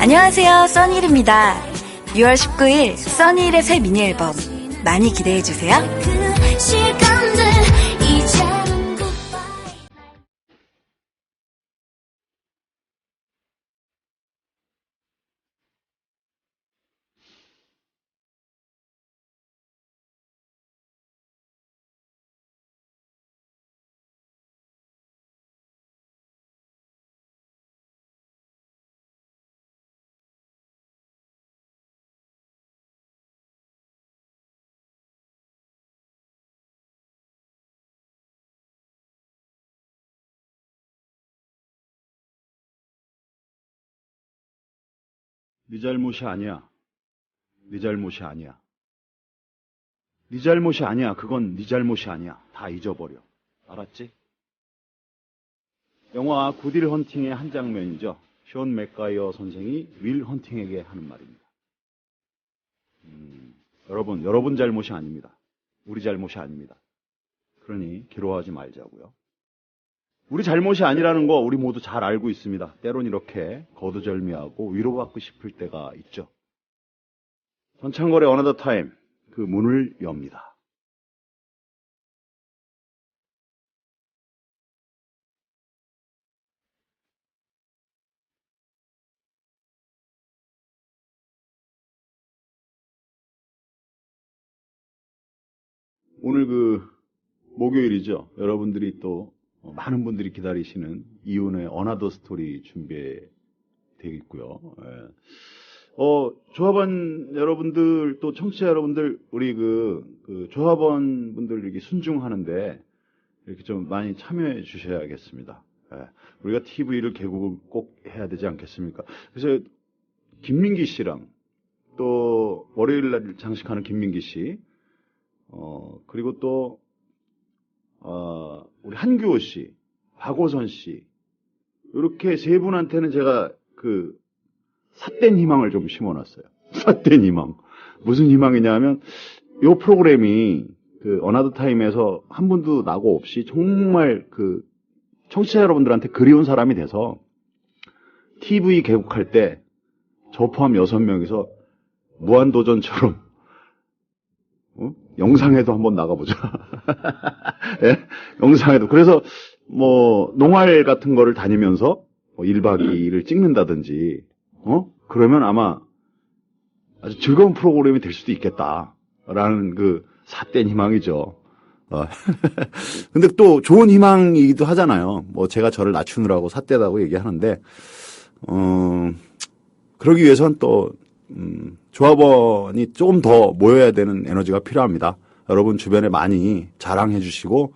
안녕하세요, 써니일입니다. 6월 19일 써니일의 새 미니 앨범 많이 기대해주세요. 네 잘못이 아니야. 네 잘못이 아니야. 네 잘못이 아니야. 그건 네 잘못이 아니야. 다 잊어버려. 알았지? 영화 굿윌 헌팅의 한 장면이죠. 션 맥가이어 선생이 윌 헌팅에게 하는 말입니다. 여러분 잘못이 아닙니다. 우리 잘못이 아닙니다. 그러니 괴로워하지 말자고요. 우리 잘못이 아니라는 거 우리 모두 잘 알고 있습니다. 때론 이렇게 거두절미하고 위로받고 싶을 때가 있죠. 전창걸의 어너더 타임, 그 문을 엽니다. 오늘 목요일이죠. 여러분들이 또 많은 분들이 기다리시는 이윤의 어나더 스토리 준비되어 있고요. 조합원 여러분들, 또 청취자 여러분들, 우리 조합원 분들 이렇게 순중하는데 이렇게 좀 많이 참여해 주셔야겠습니다. 우리가 TV를 개국을 꼭 해야 되지 않겠습니까? 그래서 김민기 씨랑 또 월요일 날 장식하는 김민기 씨, 그리고 또 우리 한규호 씨, 박오선 씨, 이렇게 세 분한테는 제가 삿된 희망을 좀 심어놨어요. 삿된 희망. 무슨 희망이냐 하면, 요 프로그램이 어나더 타임에서 한 분도 나고 없이 정말 청취자 여러분들한테 그리운 사람이 돼서 TV 개국할 때 저 포함 6명이서 무한도전처럼 영상에도 한번 나가보자. 예? 영상에도. 그래서, 농활 같은 거를 다니면서 1박 2일을 찍는다든지, 그러면 아마 아주 즐거운 프로그램이 될 수도 있겠다. 라는 삿된 희망이죠. 근데 또 좋은 희망이기도 하잖아요. 제가 저를 낮추느라고 삿되다고 얘기하는데, 그러기 위해선 또, 조합원이 조금 더 모여야 되는 에너지가 필요합니다. 여러분 주변에 많이 자랑해 주시고,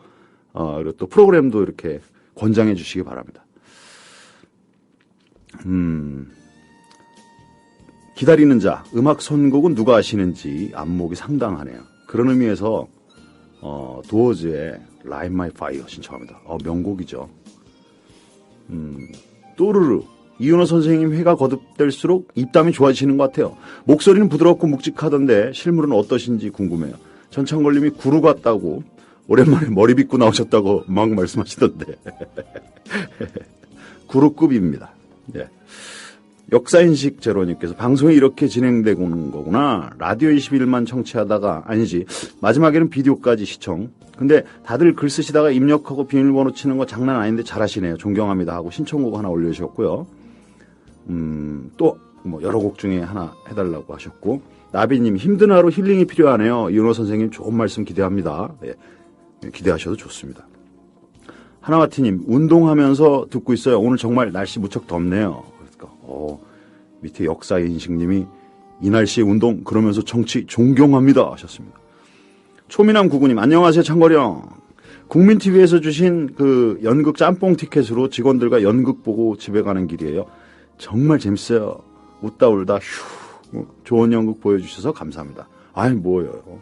그리고 또 프로그램도 이렇게 권장해 주시기 바랍니다. 기다리는 자, 음악 선곡은 누가 하시는지 안목이 상당하네요. 그런 의미에서, 도어즈의 Light My Fire 신청합니다. 명곡이죠. 또르르. 이윤호 선생님 회가 거듭될수록 입담이 좋아지시는 것 같아요. 목소리는 부드럽고 묵직하던데 실물은 어떠신지 궁금해요. 전창걸님이 구루 같다고 오랜만에 머리 빗고 나오셨다고 막 말씀하시던데. 구루급입니다. 예. 역사인식 제로님께서 방송이 이렇게 진행되는 거구나. 라디오 21만 청취하다가 아니지. 마지막에는 비디오까지 시청. 근데 다들 글 쓰시다가 입력하고 비밀번호 치는 거 장난 아닌데 잘하시네요. 존경합니다 하고 신청곡 하나 올려주셨고요. 또 여러 곡 중에 하나 해달라고 하셨고, 나비님 힘든 하루 힐링이 필요하네요. 이윤호 선생님 좋은 말씀 기대합니다. 예, 기대하셔도 좋습니다. 하나와티님 운동하면서 듣고 있어요. 오늘 정말 날씨 무척 덥네요. 그러니까 밑에 역사인식님이 이 날씨에 운동 그러면서 정치 존경합니다 하셨습니다. 초미남 구구님 안녕하세요 창거령. 국민TV에서 주신 연극 짬뽕 티켓으로 직원들과 연극 보고 집에 가는 길이에요. 정말 재밌어요. 웃다 울다 휴. 좋은 연극 보여주셔서 감사합니다. 아이 뭐예요.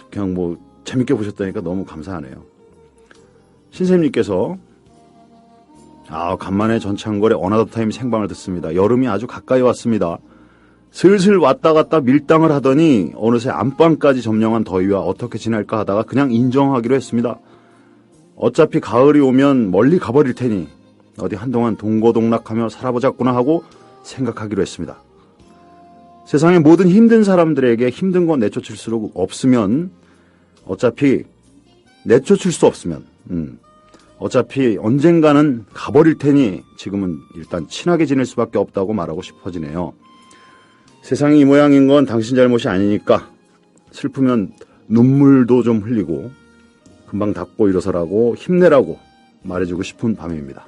그냥 재밌게 보셨다니까 너무 감사하네요. 신샘님께서 간만에 전창걸의 어나더 타임 생방을 듣습니다. 여름이 아주 가까이 왔습니다. 슬슬 왔다 갔다 밀당을 하더니 어느새 안방까지 점령한 더위와 어떻게 지낼까 하다가 그냥 인정하기로 했습니다. 어차피 가을이 오면 멀리 가버릴 테니 어디 한동안 동고동락하며 살아보자꾸나 하고 생각하기로 했습니다. 세상의 모든 힘든 사람들에게 힘든 건 내쫓을 수 없으면 어차피 내쫓을 수 없으면 어차피 언젠가는 가버릴 테니 지금은 일단 친하게 지낼 수밖에 없다고 말하고 싶어지네요. 세상이 이 모양인 건 당신 잘못이 아니니까 슬프면 눈물도 좀 흘리고 금방 닦고 일어서라고 힘내라고 말해주고 싶은 밤입니다.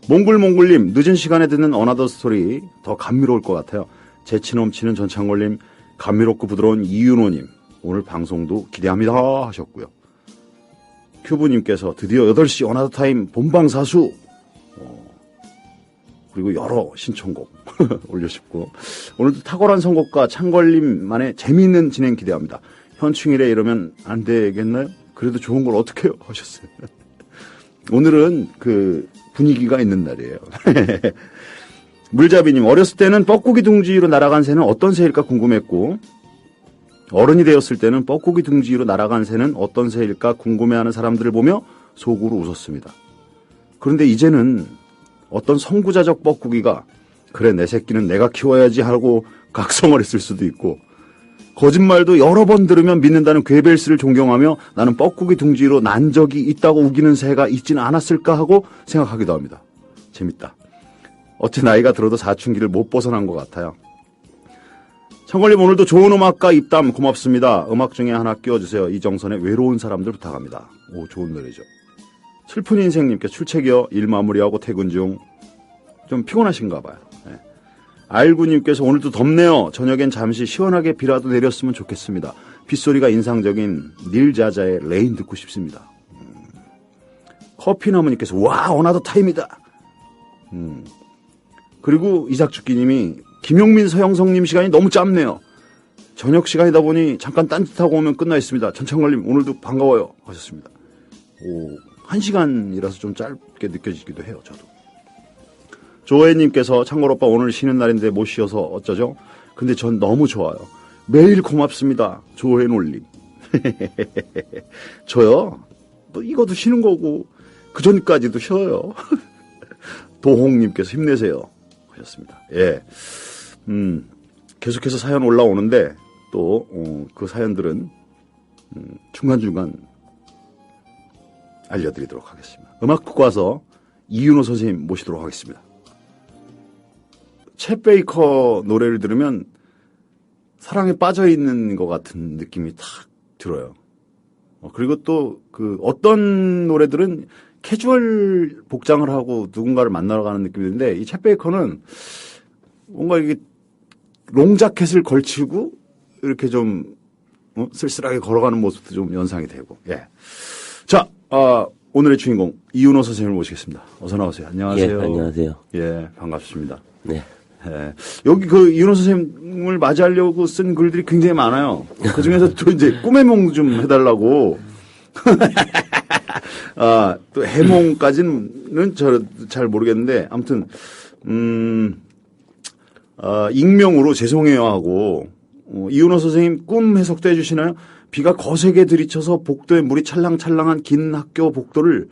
몽글몽글님, 늦은 시간에 듣는 어나더 스토리 더 감미로울 것 같아요. 재치 넘치는 전창걸님, 감미롭고 부드러운 이윤호님, 오늘 방송도 기대합니다 하셨고요. 큐브님께서 드디어 8시 어나더 타임 본방사수, 그리고 여러 신청곡 올려주셨고, 오늘도 탁월한 선곡과 창걸님만의 재미있는 진행 기대합니다. 현충일에 이러면 안 되겠나요? 그래도 좋은 걸 어떻게 해요? 하셨어요. 오늘은 그 분위기가 있는 날이에요. 물잡이님, 어렸을 때는 뻐꾸기 둥지로 날아간 새는 어떤 새일까 궁금했고, 어른이 되었을 때는 뻐꾸기 둥지로 날아간 새는 어떤 새일까 궁금해하는 사람들을 보며 속으로 웃었습니다. 그런데 이제는 어떤 선구자적 뻐꾸기가 그래 내 새끼는 내가 키워야지 하고 각성을 했을 수도 있고, 거짓말도 여러 번 들으면 믿는다는 괴벨스를 존경하며 나는 뻐꾸기 둥지로 난 적이 있다고 우기는 새가 있지는 않았을까 하고 생각하기도 합니다. 재밌다. 어째 나이가 들어도 사춘기를 못 벗어난 것 같아요. 청걸님, 오늘도 좋은 음악과 입담 고맙습니다. 음악 중에 하나 끼워주세요. 이정선의 외로운 사람들 부탁합니다. 오, 좋은 노래죠. 슬픈 인생님께 출첵이요. 일 마무리하고 퇴근 중. 좀 피곤하신가 봐요. 네. 알구님께서 오늘도 덥네요. 저녁엔 잠시 시원하게 비라도 내렸으면 좋겠습니다. 빗소리가 인상적인 닐 자자의 레인 듣고 싶습니다. 커피나무님께서 와 어나더 타임이다. 그리고 이삭죽기님이 김용민 서영성님 시간이 너무 짧네요. 저녁 시간이다 보니 잠깐 딴짓하고 오면 끝나 있습니다. 전창걸님 오늘도 반가워요 하셨습니다. 오, 1시간이라서 좀 짧게 느껴지기도 해요. 저도. 조혜님께서 창걸 오빠 오늘 쉬는 날인데 못 쉬어서 어쩌죠? 근데 전 너무 좋아요. 매일 고맙습니다. 조혜놀님. 저요? 또 이것도 쉬는 거고 그 전까지도 쉬어요. 도홍님께서 힘내세요 하셨습니다. 예, 계속해서 사연 올라오는데 또 그 사연들은 중간중간 알려드리도록 하겠습니다. 음악 듣고 와서 이윤호 선생님 모시도록 하겠습니다. 챗 베이커 노래를 들으면 사랑에 빠져있는 것 같은 느낌이 탁 들어요. 그리고 또 그 어떤 노래들은 캐주얼 복장을 하고 누군가를 만나러 가는 느낌이 드는데 이 챗 베이커는 뭔가 이게 롱자켓을 걸치고 이렇게 좀 쓸쓸하게 걸어가는 모습도 좀 연상이 되고. 예. 자, 오늘의 주인공 이윤호 선생님을 모시겠습니다. 어서 나오세요. 안녕하세요. 예, 안녕하세요. 예, 반갑습니다. 네. 예. 여기 그 이윤호 선생님을 맞이하려고 쓴 글들이 굉장히 많아요. 그 중에서 또 이제 꿈의 몽 좀 해달라고. 또 해몽까지는 잘 모르겠는데 아무튼 익명으로 죄송해요 하고 이윤호 선생님 꿈 해석도 해주시나요? 비가 거세게 들이쳐서 복도에 물이 찰랑찰랑한 긴 학교 복도를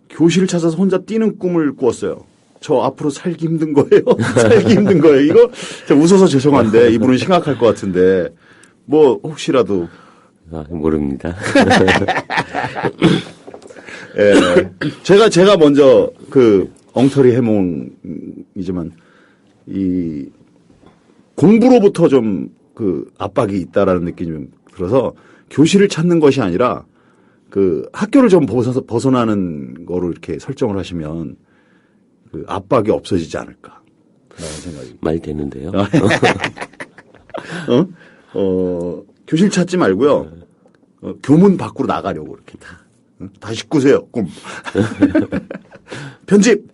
교실을 찾아서 혼자 뛰는 꿈을 꾸었어요. 저 앞으로 살기 힘든 거예요? 살기 힘든 거예요. 이거 웃어서 죄송한데 이분은 심각할 것 같은데 뭐 혹시라도 모릅니다. 예. 제가 먼저 그 엉터리 해몽이지만 이 공부로부터 좀 그 압박이 있다라는 느낌이 좀 들어서 교실을 찾는 것이 아니라 그 학교를 좀 벗어나는 거로 이렇게 설정을 하시면 그 압박이 없어지지 않을까 라는 생각이. 말 되는데요. 교실 찾지 말고요. 교문 밖으로 나가려고 이렇게 다시 꾸세요, 꿈. 편집!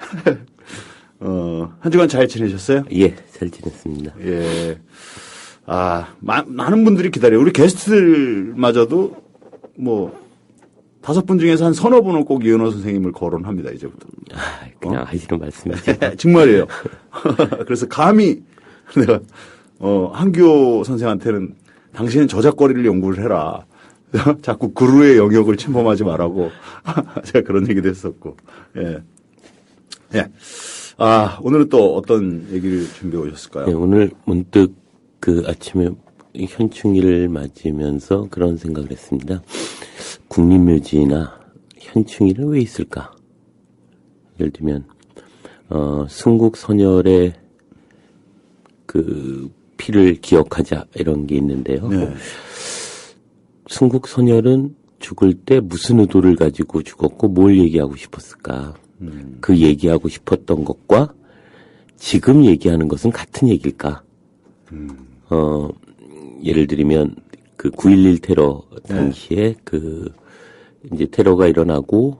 한 주간 잘 지내셨어요? 예, 잘 지냈습니다. 예. 많은 분들이 기다려요. 우리 게스트들마저도 뭐, 5분 중에서 한 서너 분은 꼭 이은호 선생님을 거론합니다, 이제부터. 그냥 하시는 말씀이죠. 정말이에요. 그래서 감히 내가, 한규호 선생한테는 당신은 저작거리를 연구를 해라. 자꾸 그루의 영역을 침범하지 말라고 제가 그런 얘기도 했었고. 예. 예. 오늘은 또 어떤 얘기를 준비해 오셨을까요? 네, 오늘 문득 그 아침에 현충일을 맞으면서 그런 생각을 했습니다. 국립묘지나 현충일은 왜 있을까? 예를 들면 순국선열의 그 피를 기억하자 이런 게 있는데요. 네. 순국선열은 죽을 때 무슨 의도를 가지고 죽었고 뭘 얘기하고 싶었을까? 그 얘기하고 싶었던 것과 지금 얘기하는 것은 같은 얘기일까? 예를 들면 그 9.11 테러 당시에 그 이제 테러가 일어나고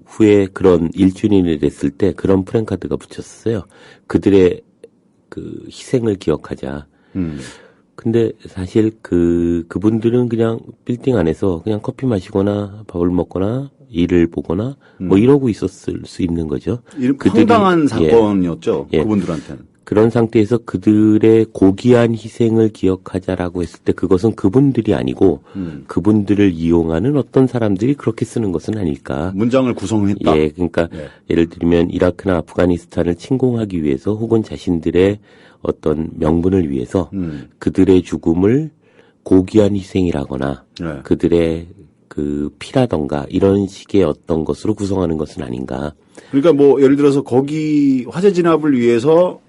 후에 그런 1주년이 됐을 때 그런 프랜카드가 붙였어요. 그들의 그 희생을 기억하자. 근데 사실 그분들은 그냥 빌딩 안에서 그냥 커피 마시거나 밥을 먹거나 일을 보거나 뭐 이러고 있었을 수 있는 거죠. 황당한 사건이었죠. 예. 그분들한테는. 그런 상태에서 그들의 고귀한 희생을 기억하자라고 했을 때 그것은 그분들이 아니고 그분들을 이용하는 어떤 사람들이 그렇게 쓰는 것은 아닐까. 문장을 구성했다. 예, 그러니까 예를 들면 이라크나 아프가니스탄을 침공하기 위해서 혹은 자신들의 어떤 명분을 위해서 그들의 죽음을 고귀한 희생이라거나 네. 그들의 그 피라던가 이런 식의 어떤 것으로 구성하는 것은 아닌가. 그러니까 뭐 예를 들어서 거기 화재 진압을 위해서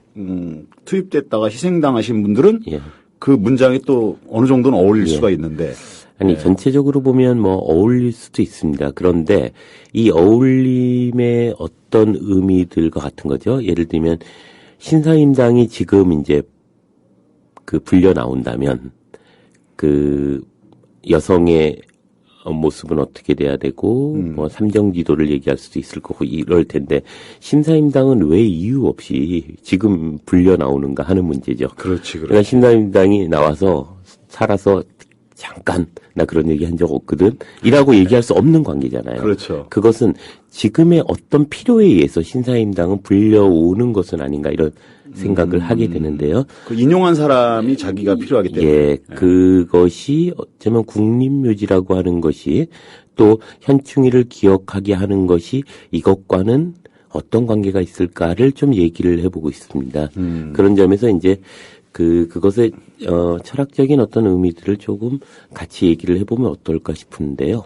투입됐다가 희생당하신 분들은 예. 그 문장이 또 어느 정도는 어울릴 예. 수가 있는데 아니 전체적으로 보면 뭐 어울릴 수도 있습니다. 그런데 이 어울림의 어떤 의미들과 같은 거죠. 예를 들면 신사임당이 지금 이제 그 불려 나온다면 그 여성의 모습은 어떻게 돼야 되고 뭐 삼정지도를 얘기할 수도 있을 거고 이럴 텐데 신사임당은 왜 이유 없이 지금 불려 나오는가 하는 문제죠. 그렇지. 그러니까 신사임당이 나와서 살아서 잠깐 나 그런 얘기 한 적 없거든 이라고 얘기할 수 없는 관계잖아요. 그렇죠. 그것은 지금의 어떤 필요에 의해서 신사임당은 불려오는 것은 아닌가 이런 생각을 하게 되는데요. 그 인용한 사람이 자기가 필요하기 때문에. 예, 그것이 어쩌면 국립묘지라고 하는 것이 또 현충일을 기억하게 하는 것이 이것과는 어떤 관계가 있을까를 좀 얘기를 해보고 있습니다. 그런 점에서 이제 그것의 철학적인 어떤 의미들을 조금 같이 얘기를 해보면 어떨까 싶은데요.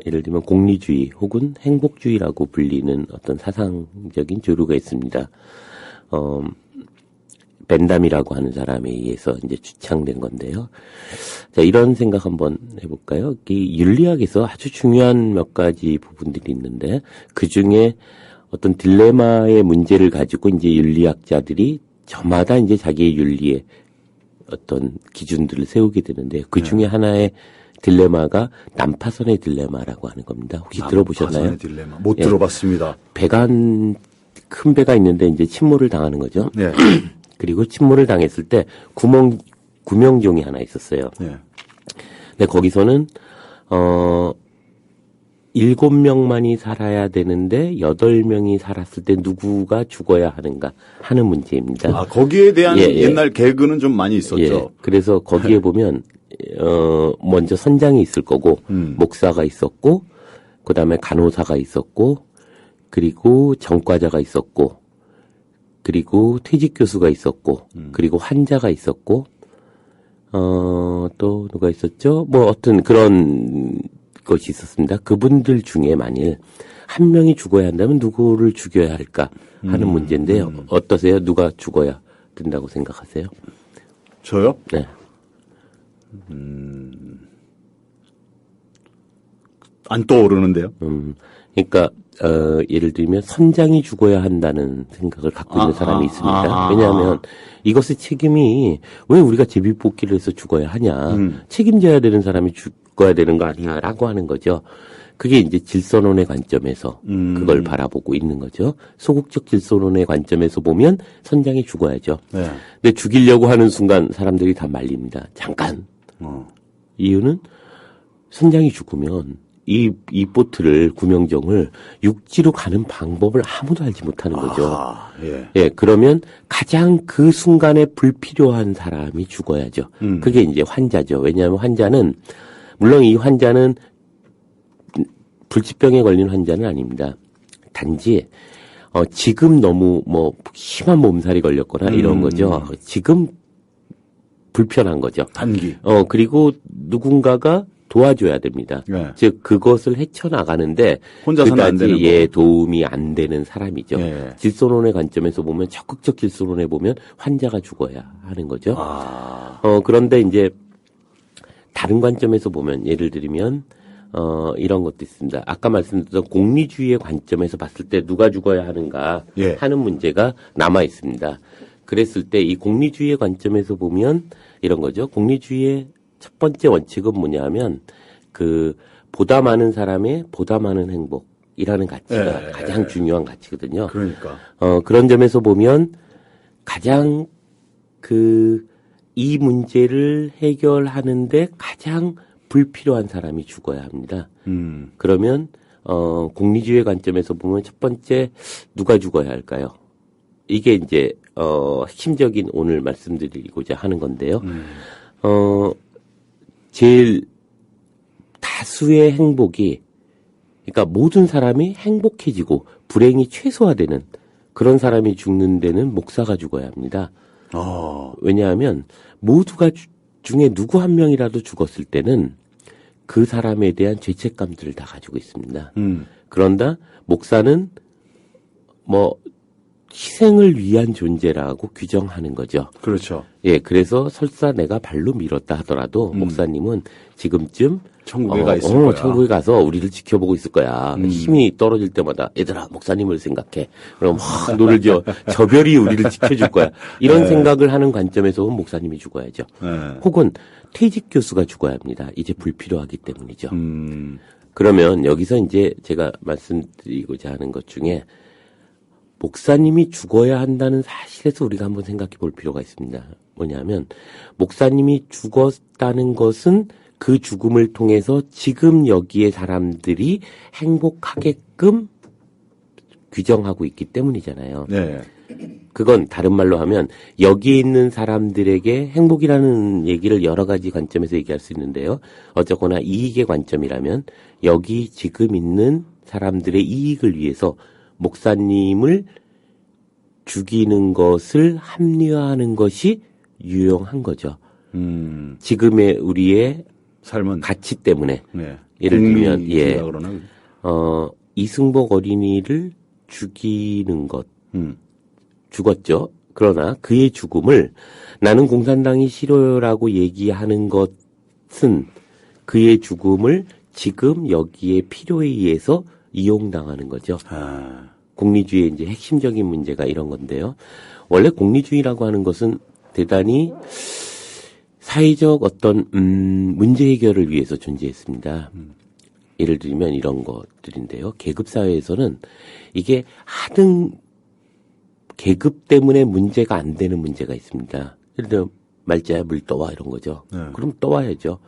예를 들면 공리주의 혹은 행복주의라고 불리는 어떤 사상적인 조류가 있습니다. 벤담이라고 하는 사람에 의해서 이제 주창된 건데요. 자, 이런 생각 한번 해볼까요? 이 윤리학에서 아주 중요한 몇 가지 부분들이 있는데, 그 중에 어떤 딜레마의 문제를 가지고 이제 윤리학자들이 저마다 이제 자기의 윤리의 어떤 기준들을 세우게 되는데, 그 중에 하나의 딜레마가 난파선의 딜레마라고 하는 겁니다. 혹시 들어보셨나요? 난파선의 딜레마. 못 들어봤습니다. 큰 배가 있는데 이제 침몰을 당하는 거죠. 네. 그리고 침몰을 당했을 때 구명종이 하나 있었어요. 네. 근데 거기서는 7명만이 살아야 되는데 8명이 살았을 때 누구가 죽어야 하는가 하는 문제입니다. 거기에 대한 옛날 개그는 좀 많이 있었죠. 예. 그래서 거기에 보면 먼저 선장이 있을 거고 목사가 있었고 그다음에 간호사가 있었고 그리고 전과자가 있었고, 그리고 퇴직 교수가 있었고, 그리고 환자가 있었고, 또 누가 있었죠? 뭐 어떤 그런 것이 있었습니다. 그분들 중에 만일 한 명이 죽어야 한다면 누구를 죽여야 할까 하는 문제인데요. 어떠세요? 누가 죽어야 된다고 생각하세요? 저요? 네. 안 떠오르는데요. 그러니까 예를 들면 선장이 죽어야 한다는 생각을 갖고 있는 사람이 있습니다. 왜냐하면 이것의 책임이 왜 우리가 제비뽑기를 해서 죽어야 하냐. 책임져야 되는 사람이 죽어야 되는 거 아니냐라고 하는 거죠. 그게 이제 질서론의 관점에서 그걸 바라보고 있는 거죠. 소극적 질서론의 관점에서 보면 선장이 죽어야죠. 네. 근데 죽이려고 하는 순간 사람들이 다 말립니다. 잠깐. 이유는 선장이 죽으면 이 보트를 구명정을 육지로 가는 방법을 아무도 알지 못하는 거죠. 예, 그러면 가장 그 순간에 불필요한 사람이 죽어야죠. 그게 이제 환자죠. 왜냐하면 환자는 물론 이 환자는 불치병에 걸린 환자는 아닙니다. 단지 지금 너무 뭐 심한 몸살이 걸렸거나 이런 거죠. 지금 불편한 거죠. 단기. 그리고 누군가가 도와줘야 됩니다. 예. 즉 그것을 헤쳐나가는데 혼자서는 안 되는 그다지 도움이 안 되는 사람이죠. 예. 질소론의 관점에서 보면 적극적 질소론에 보면 환자가 죽어야 하는 거죠. 그런데 이제 다른 관점에서 보면 예를 들면 이런 것도 있습니다. 아까 말씀드렸던 공리주의의 관점에서 봤을 때 누가 죽어야 하는가 예. 하는 문제가 남아 있습니다. 그랬을 때 이 공리주의의 관점에서 보면 이런 거죠. 공리주의의 첫 번째 원칙은 뭐냐면 보다 많은 사람의 보다 많은 행복이라는 가치가 가장 중요한 가치거든요. 그러니까. 그런 점에서 보면 가장 이 문제를 해결하는데 가장 불필요한 사람이 죽어야 합니다. 그러면 공리주의의 관점에서 보면 첫 번째 누가 죽어야 할까요? 이게 이제 핵심적인 오늘 말씀드리고자 하는 건데요. 제일 다수의 행복이 그러니까 모든 사람이 행복해지고 불행이 최소화되는 그런 사람이 죽는 데는 목사가 죽어야 합니다. 왜냐하면 모두가 중에 누구 한 명이라도 죽었을 때는 그 사람에 대한 죄책감들을 다 가지고 있습니다. 그런다 목사는 희생을 위한 존재라고 규정하는 거죠. 그렇죠. 예, 그래서 설사 내가 발로 밀었다 하더라도 목사님은 지금쯤 천국에 가 있을 거야. 천국에 가서 우리를 지켜보고 있을 거야. 힘이 떨어질 때마다 얘들아 목사님을 생각해. 그럼 막 노를 지어 저별이 우리를 지켜줄 거야. 이런 생각을 하는 관점에서 보면 목사님이 죽어야죠. 혹은 퇴직 교수가 죽어야 합니다. 이제 불필요하기 때문이죠. 그러면 여기서 이제 제가 말씀드리고자 하는 것 중에 목사님이 죽어야 한다는 사실에서 우리가 한번 생각해 볼 필요가 있습니다. 뭐냐면 목사님이 죽었다는 것은 그 죽음을 통해서 지금 여기에 사람들이 행복하게끔 규정하고 있기 때문이잖아요. 네. 그건 다른 말로 하면 여기에 있는 사람들에게 행복이라는 얘기를 여러 가지 관점에서 얘기할 수 있는데요. 어쨌거나 이익의 관점이라면 여기 지금 있는 사람들의 이익을 위해서 목사님을 죽이는 것을 합리화하는 것이 유용한 거죠. 지금의 우리의 삶은 가치 때문에. 네. 예를 들면, 그러나? 이승복 어린이를 죽이는 것. 죽었죠. 그러나 그의 죽음을 나는 공산당이 싫어요라고 얘기하는 것은 그의 죽음을 지금 여기에 필요에 의해서 이용당하는 거죠. 공리주의의 이제 핵심적인 문제가 이런 건데요. 원래 공리주의라고 하는 것은 대단히 사회적 어떤 문제 해결을 위해서 존재했습니다. 예를 들면 이런 것들인데요. 계급 사회에서는 이게 하등 계급 때문에 문제가 안 되는 문제가 있습니다. 예를 들면 말자야 물 떠와 이런 거죠. 그럼 떠와야죠.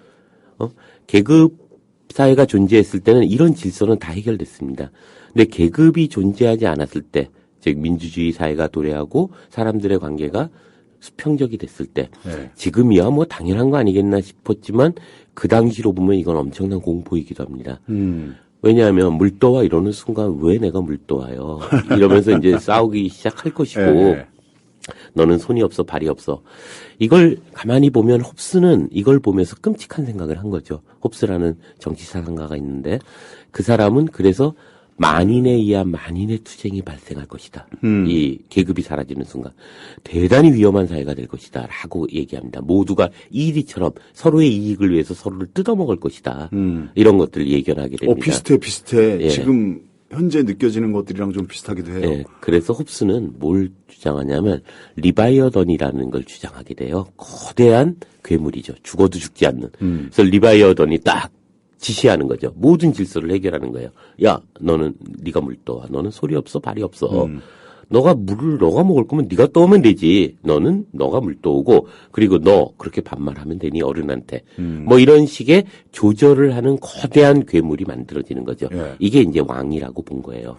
계급 사회가 존재했을 때는 이런 질서는 다 해결됐습니다. 근데 계급이 존재하지 않았을 때, 즉 민주주의 사회가 도래하고 사람들의 관계가 수평적이 됐을 때, 지금이야 뭐 당연한 거 아니겠나 싶었지만 그 당시로 보면 이건 엄청난 공포이기도 합니다. 왜냐하면 물떠와 이러는 순간 왜 내가 물떠와요? 이러면서 이제 싸우기 시작할 것이고 너는 손이 없어 발이 없어. 이걸 가만히 보면 홉스는 이걸 보면서 끔찍한 생각을 한 거죠. 홉스라는 정치사상가가 있는데 그 사람은 그래서 만인에 의한 만인의 투쟁이 발생할 것이다. 이 계급이 사라지는 순간 대단히 위험한 사회가 될 것이다 라고 얘기합니다. 모두가 이리처럼 서로의 이익을 위해서 서로를 뜯어먹을 것이다. 이런 것들을 예견하게 됩니다. 비슷해. 예. 지금 현재 느껴지는 것들이랑 좀 비슷하기도 해요. 예, 그래서 홉스는 뭘 주장하냐면 리바이어던이라는 걸 주장하게 돼요. 거대한 괴물이죠. 죽어도 죽지 않는. 그래서 리바이어던이 딱 지시하는 거죠. 모든 질서를 해결하는 거예요. 야, 너는 네가 물 떠와. 너는 소리 없어, 발이 없어. 너가 먹을 거면 네가 떠오면 되지. 너가 물 떠오고 그리고 너 그렇게 반말하면 되니 어른한테. 뭐 이런 식의 조절을 하는 거대한 괴물이 만들어지는 거죠. 예. 이게 이제 왕이라고 본 거예요.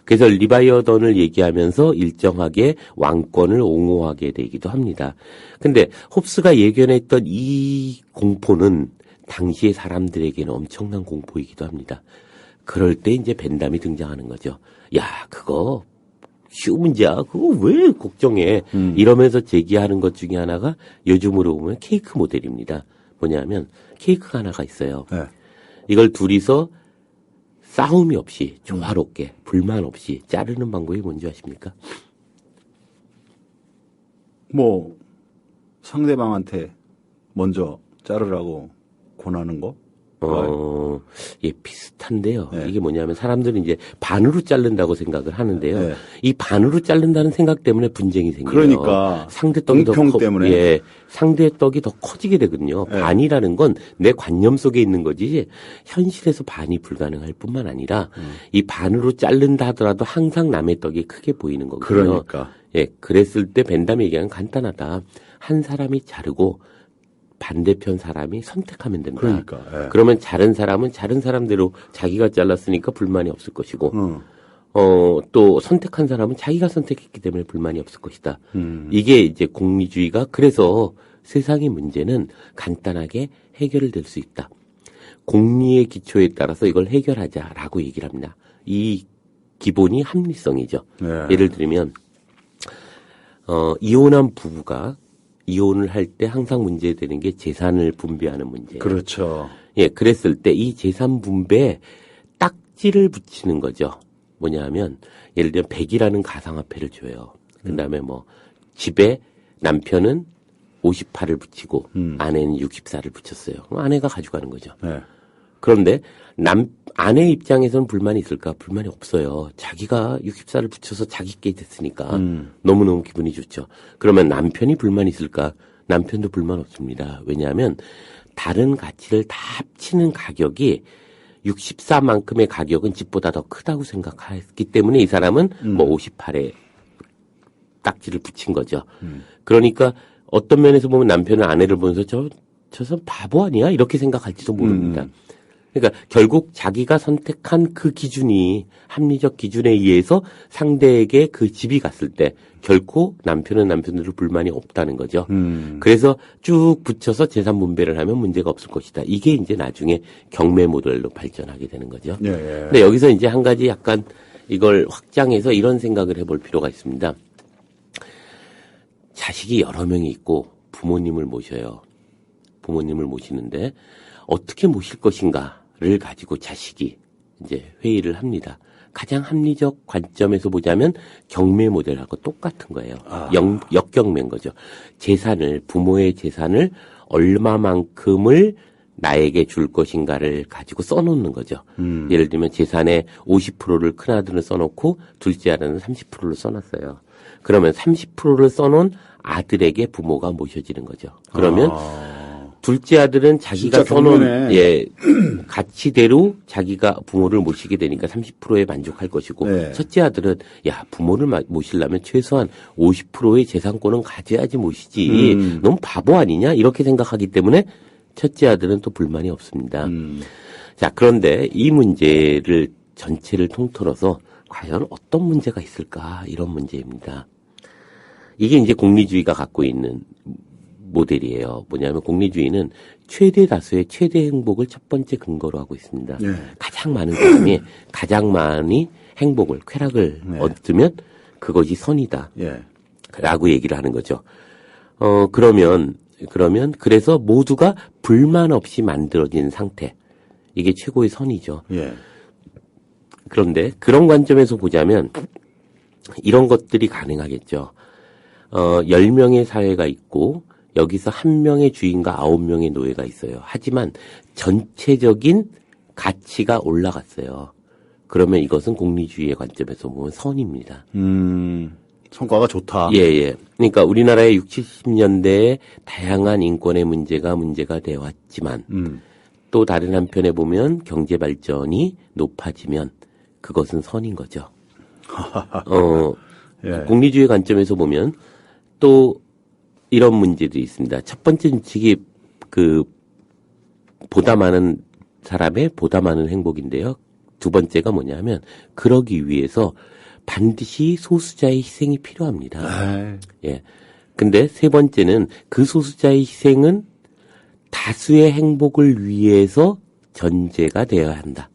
그래서 리바이어던을 얘기하면서 일정하게 왕권을 옹호하게 되기도 합니다. 근데 홉스가 예견했던 이 공포는 당시의 사람들에게는 엄청난 공포이기도 합니다. 그럴 때 이제 벤담이 등장하는 거죠. 야, 그거 쉬운 문제야. 그거 왜 걱정해? 이러면서 제기하는 것 중에 하나가 요즘으로 보면 케이크 모델입니다. 뭐냐면 케이크가 하나가 있어요. 네. 이걸 둘이서 싸움이 없이 조화롭게 불만 없이 자르는 방법이 뭔지 아십니까? 뭐 상대방한테 먼저 자르라고 권하는 거? 예, 비슷한데요. 네. 이게 뭐냐면 사람들은 이제 반으로 자른다고 생각을 하는데요. 네. 이 반으로 자른다는 생각 때문에 분쟁이 생겨요. 그러니까 상대 떡이 더 공평 때문에. 예, 상대의 떡이 더 커지게 되거든요. 네. 반이라는 건 내 관념 속에 있는 거지 현실에서 반이 불가능할 뿐만 아니라 이 반으로 자른다 하더라도 항상 남의 떡이 크게 보이는 거거든요. 그러니까. 예, 그랬을 때 벤담의 얘기는 간단하다. 한 사람이 자르고 반대편 사람이 선택하면 된다. 그러니까. 예. 그러면 자른 사람은 자른 사람대로 자기가 잘랐으니까 불만이 없을 것이고, 또 선택한 사람은 자기가 선택했기 때문에 불만이 없을 것이다. 이게 이제 공리주의가 그래서 세상의 문제는 간단하게 해결될 수 있다. 공리의 기초에 따라서 이걸 해결하자라고 얘기를 합니다. 이 기본이 합리성이죠. 네. 예를 들면 이혼한 부부가 이혼을 할 때 항상 문제되는 게 재산을 분배하는 문제예요. 그렇죠. 예, 그랬을 때 이 재산 분배에 딱지를 붙이는 거죠. 뭐냐 하면 예를 들면 100이라는 가상화폐를 줘요. 그다음에 뭐 집에 남편은 58을 붙이고 아내는 64를 붙였어요. 그럼 아내가 가져가는 거죠. 네. 그런데 아내 입장에서는 불만이 있을까? 불만이 없어요. 자기가 64를 붙여서 자기께 됐으니까 너무너무 기분이 좋죠. 그러면 남편이 불만이 있을까? 남편도 불만 없습니다. 왜냐하면 다른 가치를 다 합치는 가격이 64만큼의 가격은 집보다 더 크다고 생각했기 때문에 이 사람은 뭐 58에 딱지를 붙인 거죠. 그러니까 어떤 면에서 보면 남편은 아내를 보면서 저 사람 바보 아니야? 이렇게 생각할지도 모릅니다. 그러니까 결국 자기가 선택한 그 기준이 합리적 기준에 의해서 상대에게 그 집이 갔을 때 결코 남편은 남편대로 불만이 없다는 거죠. 그래서 쭉 붙여서 재산 분배를 하면 문제가 없을 것이다. 이게 이제 나중에 경매 모델로 발전하게 되는 거죠. 예, 예. 근데 여기서 이제 한 가지 약간 이걸 확장해서 이런 생각을 해볼 필요가 있습니다. 자식이 여러 명이 있고 부모님을 모셔요. 부모님을 모시는데 어떻게 모실 것인가를 가지고 자식이 이제 회의를 합니다. 가장 합리적 관점에서 보자면 경매 모델하고 똑같은 거예요. 역경매인 거죠. 부모의 재산을 얼마만큼을 나에게 줄 것인가를 가지고 써놓는 거죠. 예를 들면 재산의 50%를 큰아들은 써놓고 둘째 아들은 30%를 써놨어요. 그러면 30%를 써놓은 아들에게 부모가 모셔지는 거죠. 그러면 둘째 아들은 자기가 써놓은 가치대로 자기가 부모를 모시게 되니까 30%에 만족할 것이고 네. 첫째 아들은 부모를 모시려면 최소한 50%의 재산권은 가져야지 모시지. 너무 바보 아니냐? 이렇게 생각하기 때문에 첫째 아들은 또 불만이 없습니다. 자, 그런데 이 문제를 전체를 통틀어서 과연 어떤 문제가 있을까? 이런 문제입니다. 이게 이제 공리주의가 갖고 있는 모델이에요. 뭐냐면 공리주의는 최대 다수의 최대 행복을 첫 번째 근거로 하고 있습니다. 네. 가장 많은 사람이 가장 많이 행복을, 쾌락을 얻으면 그것이 선이다. 예. 라고 얘기를 하는 거죠. 그러면 그래서 모두가 불만 없이 만들어진 상태. 이게 최고의 선이죠. 예. 그런데 그런 관점에서 보자면 이런 것들이 가능하겠죠. 10명의 사회가 있고 여기서 1명의 주인과 9명의 노예가 있어요. 하지만 전체적인 가치가 올라갔어요. 그러면 이것은 공리주의의 관점에서 보면 선입니다. 성과가 좋다. 예. 그러니까 우리나라의 60, 70년대에 다양한 인권의 문제가 되어 왔지만 또 다른 한편에 보면 경제 발전이 높아지면 그것은 선인 거죠. 예. 공리주의 관점에서 보면 또 이런 문제도 있습니다. 첫 번째 규칙이 보다 많은 사람의 보다 많은 행복인데요. 두 번째가 뭐냐면 그러기 위해서 반드시 소수자의 희생이 필요합니다. 예. 근데 세 번째는 그 소수자의 희생은 다수의 행복을 위해서 전제가 되어야 한다.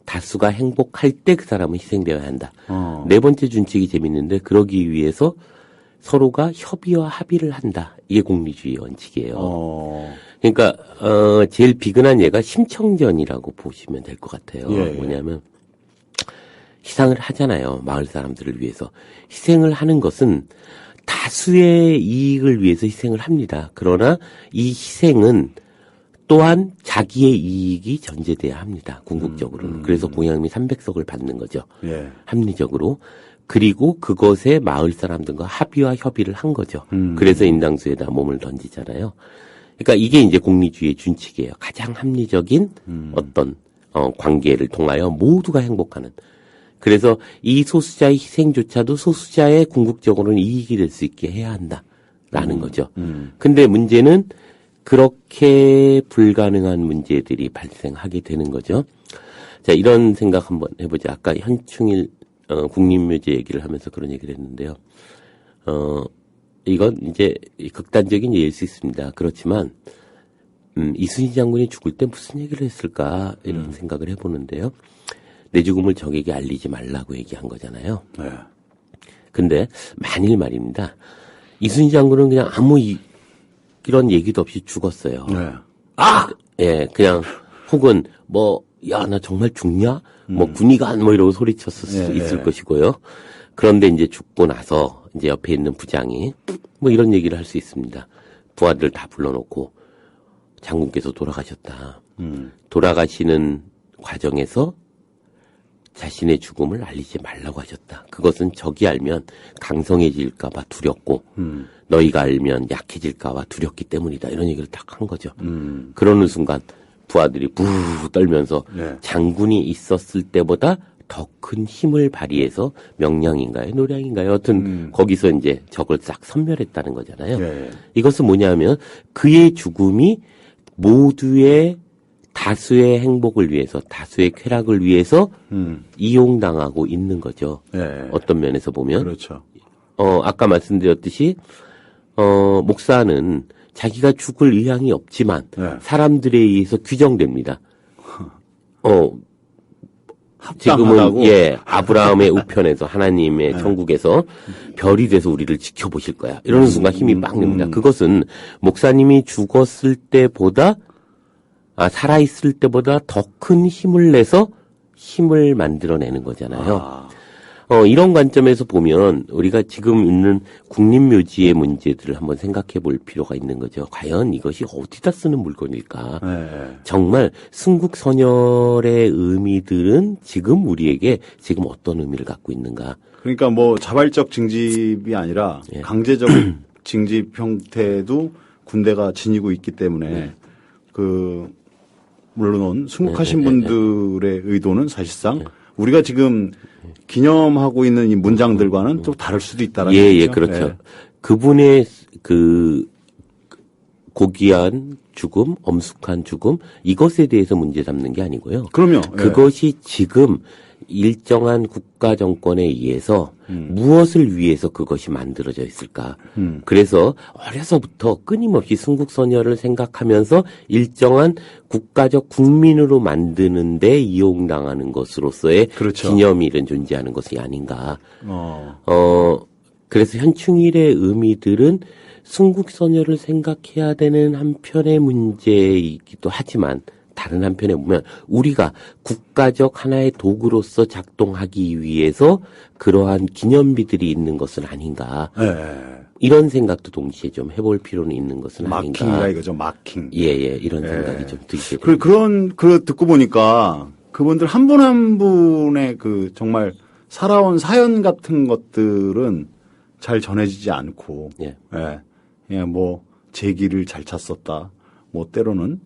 다수가 행복할 때 그 사람은 희생되어야 한다. 어. 네 번째 준칙이 재밌는데 그러기 위해서 서로가 협의와 합의를 한다. 이게 공리주의 원칙이에요. 그러니까 제일 비근한 예가 심청전이라고 보시면 될 것 같아요. 예. 뭐냐면 희생을 하잖아요. 마을 사람들을 위해서. 희생을 하는 것은 다수의 이익을 위해서 희생을 합니다. 그러나 이 희생은 또한 자기의 이익이 전제돼야 합니다. 궁극적으로는. 그래서 공양미 300석을 받는 거죠. 예. 합리적으로. 그리고 그것에 마을 사람들과 합의와 협의를 한 거죠. 그래서 인당수에다 몸을 던지잖아요. 그러니까 이게 이제 공리주의의 준칙이에요. 가장 합리적인 어떤 관계를 통하여 모두가 행복하는. 그래서 이 소수자의 희생조차도 소수자의 궁극적으로는 이익이 될 수 있게 해야 한다라는 거죠. 근데 문제는 그렇게 불가능한 문제들이 발생하게 되는 거죠. 자, 이런 생각 한번 해보자. 아까 현충일 국립묘지 얘기를 하면서 그런 얘기를 했는데요. 이건 이제 극단적인 예일 수 있습니다. 그렇지만 이순신 장군이 죽을 때 무슨 얘기를 했을까 이런 생각을 해보는데요. 내 죽음을 적에게 알리지 말라고 얘기한 거잖아요. 네. 근데 만일 말입니다. 이순신 장군은 그냥 아무 이런 얘기도 없이 죽었어요. 네. 예, 그냥 혹은 뭐 야, 나 정말 죽냐? 뭐 군의관 뭐 이러고 소리쳤을 수도 있을 것이고요. 그런데 이제 죽고 나서 이제 옆에 있는 부장이 뭐 이런 얘기를 할 수 있습니다. 부하들 다 불러놓고 장군께서 돌아가셨다. 돌아가시는 과정에서 자신의 죽음을 알리지 말라고 하셨다. 그것은 적이 알면 강성해질까봐 두렵고 너희가 알면 약해질까봐 두렵기 때문이다. 이런 얘기를 딱 한 거죠. 그러는 순간 부하들이 부르르 떨면서 네. 장군이 있었을 때보다 더 큰 힘을 발휘해서 명량인가요? 노량인가요? 여튼 거기서 이제 적을 싹 섬멸했다는 거잖아요. 네. 이것은 뭐냐면 그의 죽음이 모두의 다수의 행복을 위해서 다수의 쾌락을 위해서 이용당하고 있는 거죠. 네. 어떤 면에서 보면 그렇죠. 아까 말씀드렸듯이 목사는 자기가 죽을 의향이 없지만 네. 사람들에 의해서 규정됩니다. 합당하다고? 지금은 아브라함의 우편에서 하나님의 천국에서 별이 돼서 우리를 지켜보실 거야. 이러는 순간 힘이 빡 납니다. 그것은 목사님이 죽었을 때보다 살아있을 때보다 더 큰 힘을 내서 힘을 만들어내는 거잖아요. 이런 관점에서 보면 우리가 지금 있는 국립묘지의 문제들을 한번 생각해 볼 필요가 있는 거죠. 과연 이것이 어디다 쓰는 물건일까? 네. 정말 순국선열의 의미들은 지금 우리에게 지금 어떤 의미를 갖고 있는가? 그러니까 뭐 자발적 징집이 아니라 강제적 징집 형태도 군대가 지니고 있기 때문에 물론 순국하신 분들의 의도는 사실상 우리가 지금 기념하고 있는 이 문장들과는 좀 다를 수도 있다라는 거죠. 그렇죠. 네. 그분의 그 고귀한 죽음, 엄숙한 죽음 이것에 대해서 문제 삼는 게 아니고요. 그럼요. 그것이 지금 일정한 국가 정권에 의해서 무엇을 위해서 그것이 만들어져 있을까. 그래서 어려서부터 끊임없이 순국선열을 생각하면서 일정한 국가적 국민으로 만드는데 이용당하는 것으로서의 그렇죠. 기념일은 존재하는 것이 아닌가. 그래서 현충일의 의미들은 순국선열을 생각해야 되는 한편의 문제이기도 하지만 다른 한편에 보면 우리가 국가적 하나의 도구로서 작동하기 위해서 그러한 기념비들이 있는 것은 아닌가. 이런 생각도 동시에 좀 해볼 필요는 있는 것은 아닌가. 마킹이라 이거죠. 마킹. 이런 생각이 좀 들게 됩니다. 듣고 보니까 그분들 한 분 한 분의 그 정말 살아온 사연 같은 것들은 잘 전해지지 않고, 그냥 뭐 제기를 잘 찼었다. 뭐 때로는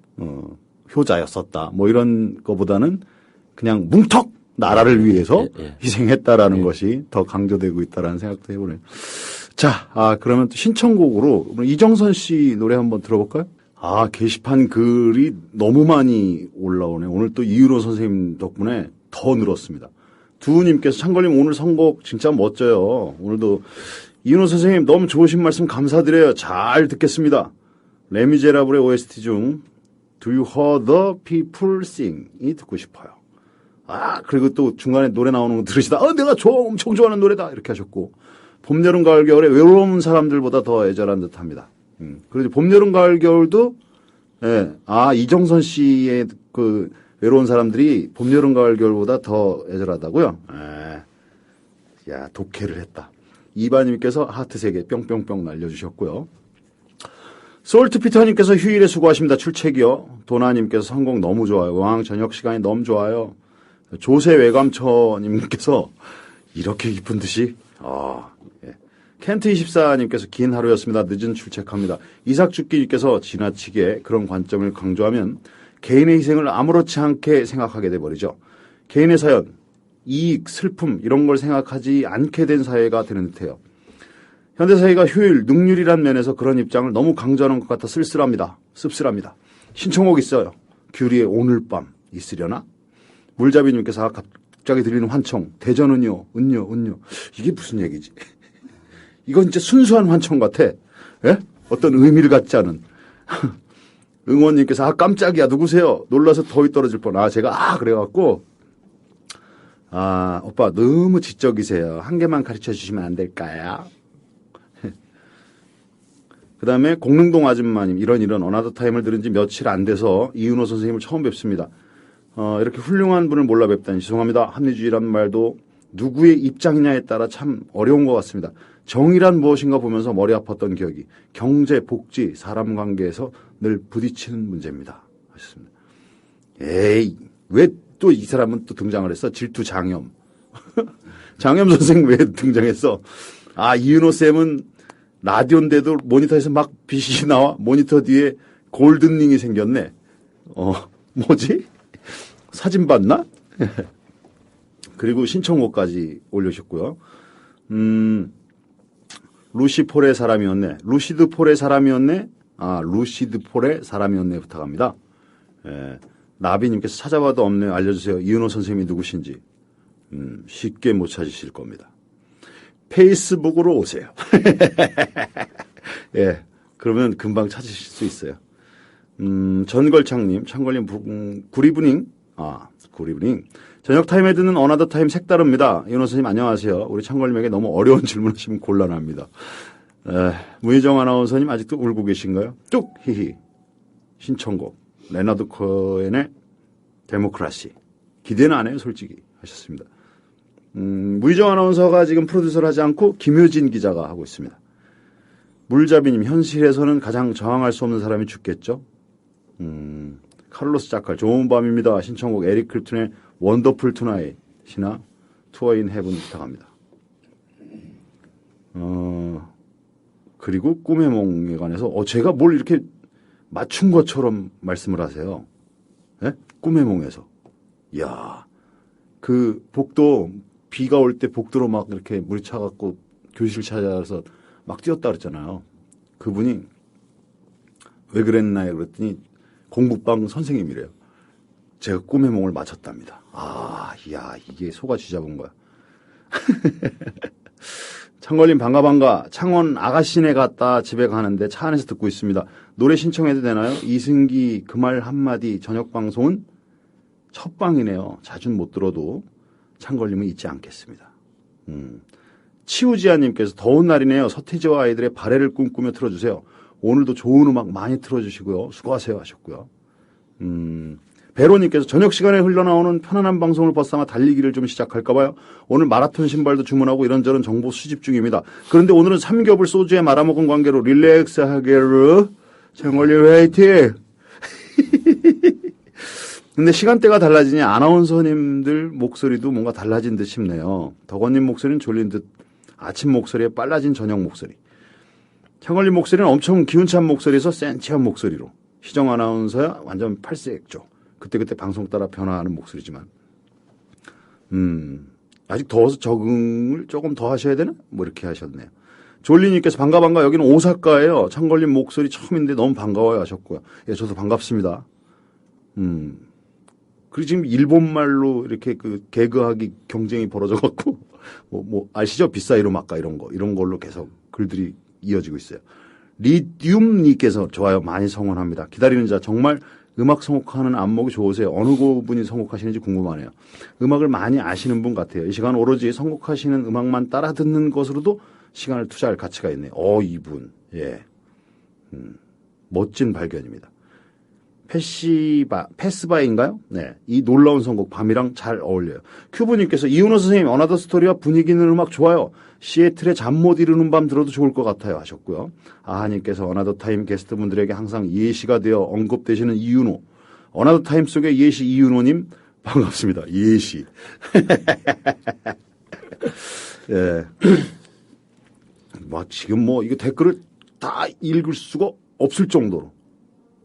효자였었다. 뭐 이런 거보다는 그냥 뭉턱 나라를 위해서 희생했다라는 것이 더 강조되고 있다라는 생각도 해보네요. 자, 그러면 또 신청곡으로 이정선 씨 노래 한번 들어볼까요? 게시판 글이 너무 많이 올라오네. 오늘 또 이유로 선생님 덕분에 더 늘었습니다. 두우님께서 창걸님 오늘 선곡 진짜 멋져요. 오늘도 이윤호 선생님 너무 좋으신 말씀 감사드려요. 잘 듣겠습니다. 레미제라블의 OST 중 Do You Hear the People Sing이 듣고 싶어요. 그리고 또 중간에 노래 나오는 거 들으시다. 내가 엄청 좋아하는 노래다. 이렇게 하셨고. 봄, 여름, 가을, 겨울에 외로운 사람들보다 더 애절한 듯 합니다. 그리고 봄, 여름, 가을, 겨울도, 예, 이정선 씨의 그 외로운 사람들이 봄, 여름, 가을, 겨울보다 더 애절하다고요? 야, 독해를 했다. 이바님께서 하트 3개 뿅뿅뿅 날려주셨고요. 솔트피터님께서 휴일에 수고하십니다. 출첵이요. 도나님께서 선곡 너무 좋아요. 왕 저녁 시간이 너무 좋아요. 조세 외감처님께서 이렇게 깊은 듯이 예. 켄트24님께서 긴 하루였습니다. 늦은 출첵합니다. 이삭죽기님께서 지나치게 그런 관점을 강조하면 개인의 희생을 아무렇지 않게 생각하게 돼버리죠. 개인의 사연, 이익, 슬픔 이런 걸 생각하지 않게 된 사회가 되는 듯해요. 현대사회가 효율, 능률이란 면에서 그런 입장을 너무 강조하는 것 같아 쓸쓸합니다. 씁쓸합니다. 신청곡 있어요. 규리의 오늘 밤 있으려나? 물잡이님께서 갑자기 들리는 환청. 대전은요. 은요. 이게 무슨 얘기지? 이건 진짜 순수한 환청 같아. 예? 어떤 의미를 갖지 않은. 응원님께서 깜짝이야 누구세요? 놀라서 더위 떨어질 뻔. 제가 그래갖고 오빠 너무 지적이세요. 한 개만 가르쳐 주시면 안 될까요? 그 다음에 공릉동 아줌마님 이런 어나더 타임을 들은 지 며칠 안 돼서 이은호 선생님을 처음 뵙습니다. 이렇게 훌륭한 분을 몰라 뵙다니 죄송합니다. 합리주의란 말도 누구의 입장이냐에 따라 참 어려운 것 같습니다. 정의란 무엇인가 보면서 머리 아팠던 기억이 경제, 복지, 사람 관계에서 늘 부딪히는 문제입니다. 하셨습니다. 에이 왜 또 이 사람은 또 등장을 했어? 질투 장염. 장염 선생 왜 등장했어? 이은호 쌤은 라디오인데도 모니터에서 막 빛이 나와? 모니터 뒤에 골든링이 생겼네. 뭐지? 사진 봤나? 그리고 신청곡까지 올려주셨고요. 루시폴의 사람이었네. 루시드 폴의 사람이었네. 루시드 폴의 사람이었네 부탁합니다. 예. 나비님께서 찾아봐도 없네요. 알려주세요. 이은호 선생님이 누구신지. 쉽게 못 찾으실 겁니다. 페이스북으로 오세요. 예. 그러면 금방 찾으실 수 있어요. 전걸창님, 창걸님, 구리브닝. 구리브닝. 저녁 타임에 듣는 어나더 타임 색다릅니다. 이은호 선생님 안녕하세요. 우리 창걸님에게 너무 어려운 질문하시면 곤란합니다. 문희정 아나운서님 아직도 울고 계신가요? 뚝 히히. 신청곡. 레나드 코엔의 데모크라시. 기대는 안 해요, 솔직히. 하셨습니다. 무희정 아나운서가 지금 프로듀서를 하지 않고 김효진 기자가 하고 있습니다. 물잡이님, 현실에서는 가장 저항할 수 없는 사람이 죽겠죠? 카를로스 자칼, 좋은 밤입니다. 신청곡 에릭 클튼의 원더풀 투나잇이나 투어 인 헤븐 부탁합니다. 그리고 꿈의 몽에 관해서, 제가 뭘 이렇게 맞춘 것처럼 말씀을 하세요. 예? 꿈의 몽에서. 이야, 그 복도, 비가 올 때 복도로 막 이렇게 물 차갖고 교실 찾아서 막 뛰었다 그랬잖아요. 그분이 왜 그랬나요? 그랬더니 공부방 선생님이래요. 제가 꿈의 몽을 맞췄답니다. 이야, 이게 소가 쥐잡은 거야. 창걸님 반가. 창원 아가씨네 갔다 집에 가는데 차 안에서 듣고 있습니다. 노래 신청해도 되나요? 이승기 그 말 한마디 저녁 방송은 첫 방이네요. 자주는 못 들어도 창걸님은 잊지 않겠습니다. 치우지아님께서 더운 날이네요. 서태지와 아이들의 발해를 꿈꾸며 틀어주세요. 오늘도 좋은 음악 많이 틀어주시고요. 수고하세요 하셨고요. 베로님께서 저녁 시간에 흘러나오는 편안한 방송을 벗삼아 달리기를 좀 시작할까 봐요. 오늘 마라톤 신발도 주문하고 이런저런 정보 수집 중입니다. 그런데 오늘은 삼겹을 소주에 말아먹은 관계로 릴렉스하게로 창걸님 화이팅! 근데 시간대가 달라지니 아나운서님들 목소리도 뭔가 달라진 듯 싶네요. 덕원님 목소리는 졸린 듯 아침 목소리에 빨라진 저녁 목소리. 창걸님 목소리는 엄청 기운찬 목소리에서 센치한 목소리로. 희정 아나운서야 완전 팔색조. 그때그때 방송 따라 변화하는 목소리지만. 아직 더워서 적응을 조금 더 하셔야 되나? 뭐 이렇게 하셨네요. 졸리님께서 반가 여기는 오사카예요. 창걸님 목소리 처음인데 너무 반가워요 하셨고요. 예, 저도 반갑습니다. 그리고 지금 일본말로 이렇게 그 개그하기 경쟁이 벌어져갖고 뭐 아시죠? 비싸이로 막가 이런 걸로 계속 글들이 이어지고 있어요. 리디움님께서 좋아요 많이 성원합니다. 기다리는 자 정말 음악 선곡하는 안목이 좋으세요. 어느 분이 선곡하시는지 궁금하네요. 음악을 많이 아시는 분 같아요. 이 시간 오로지 선곡하시는 음악만 따라 듣는 것으로도 시간을 투자할 가치가 있네요. 이분. 예. 멋진 발견입니다. 패스바인가요? 네. 이 놀라운 선곡 밤이랑 잘 어울려요. 큐브님께서 이윤호 선생님 어나더 스토리와 분위기 있는 음악 좋아요. 시애틀의 잠 못 이루는 밤 들어도 좋을 것 같아요 하셨고요. 아하님께서 어나더 타임 게스트분들에게 항상 예시가 되어 언급되시는 이윤호. 어나더 타임 속의 예시 이윤호님 반갑습니다. 예시. 예. 지금 이거 댓글을 다 읽을 수가 없을 정도로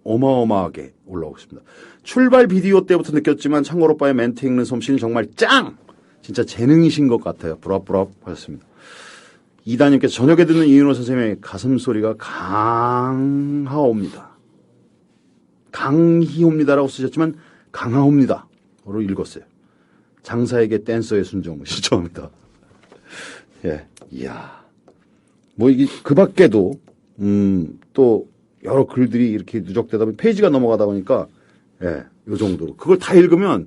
어마어마하게 올라오고 있습니다. 출발 비디오 때부터 느꼈지만 창걸 오빠의 멘트 읽는 솜씨는 정말 짱! 진짜 재능이신 것 같아요. 부럽부럽 하셨습니다. 이다님께서 저녁에 듣는 이윤호 선생님의 가슴 소리가 강하옵니다. 강희옵니다라고 쓰셨지만 강하옵니다. 로 읽었어요. 장사에게 댄서의 순정 시청합니다. 예, 이야. 이게 그 밖에도 또 여러 글들이 이렇게 누적되다 보니 페이지가 넘어가다 보니까 예, 요 정도로 그걸 다 읽으면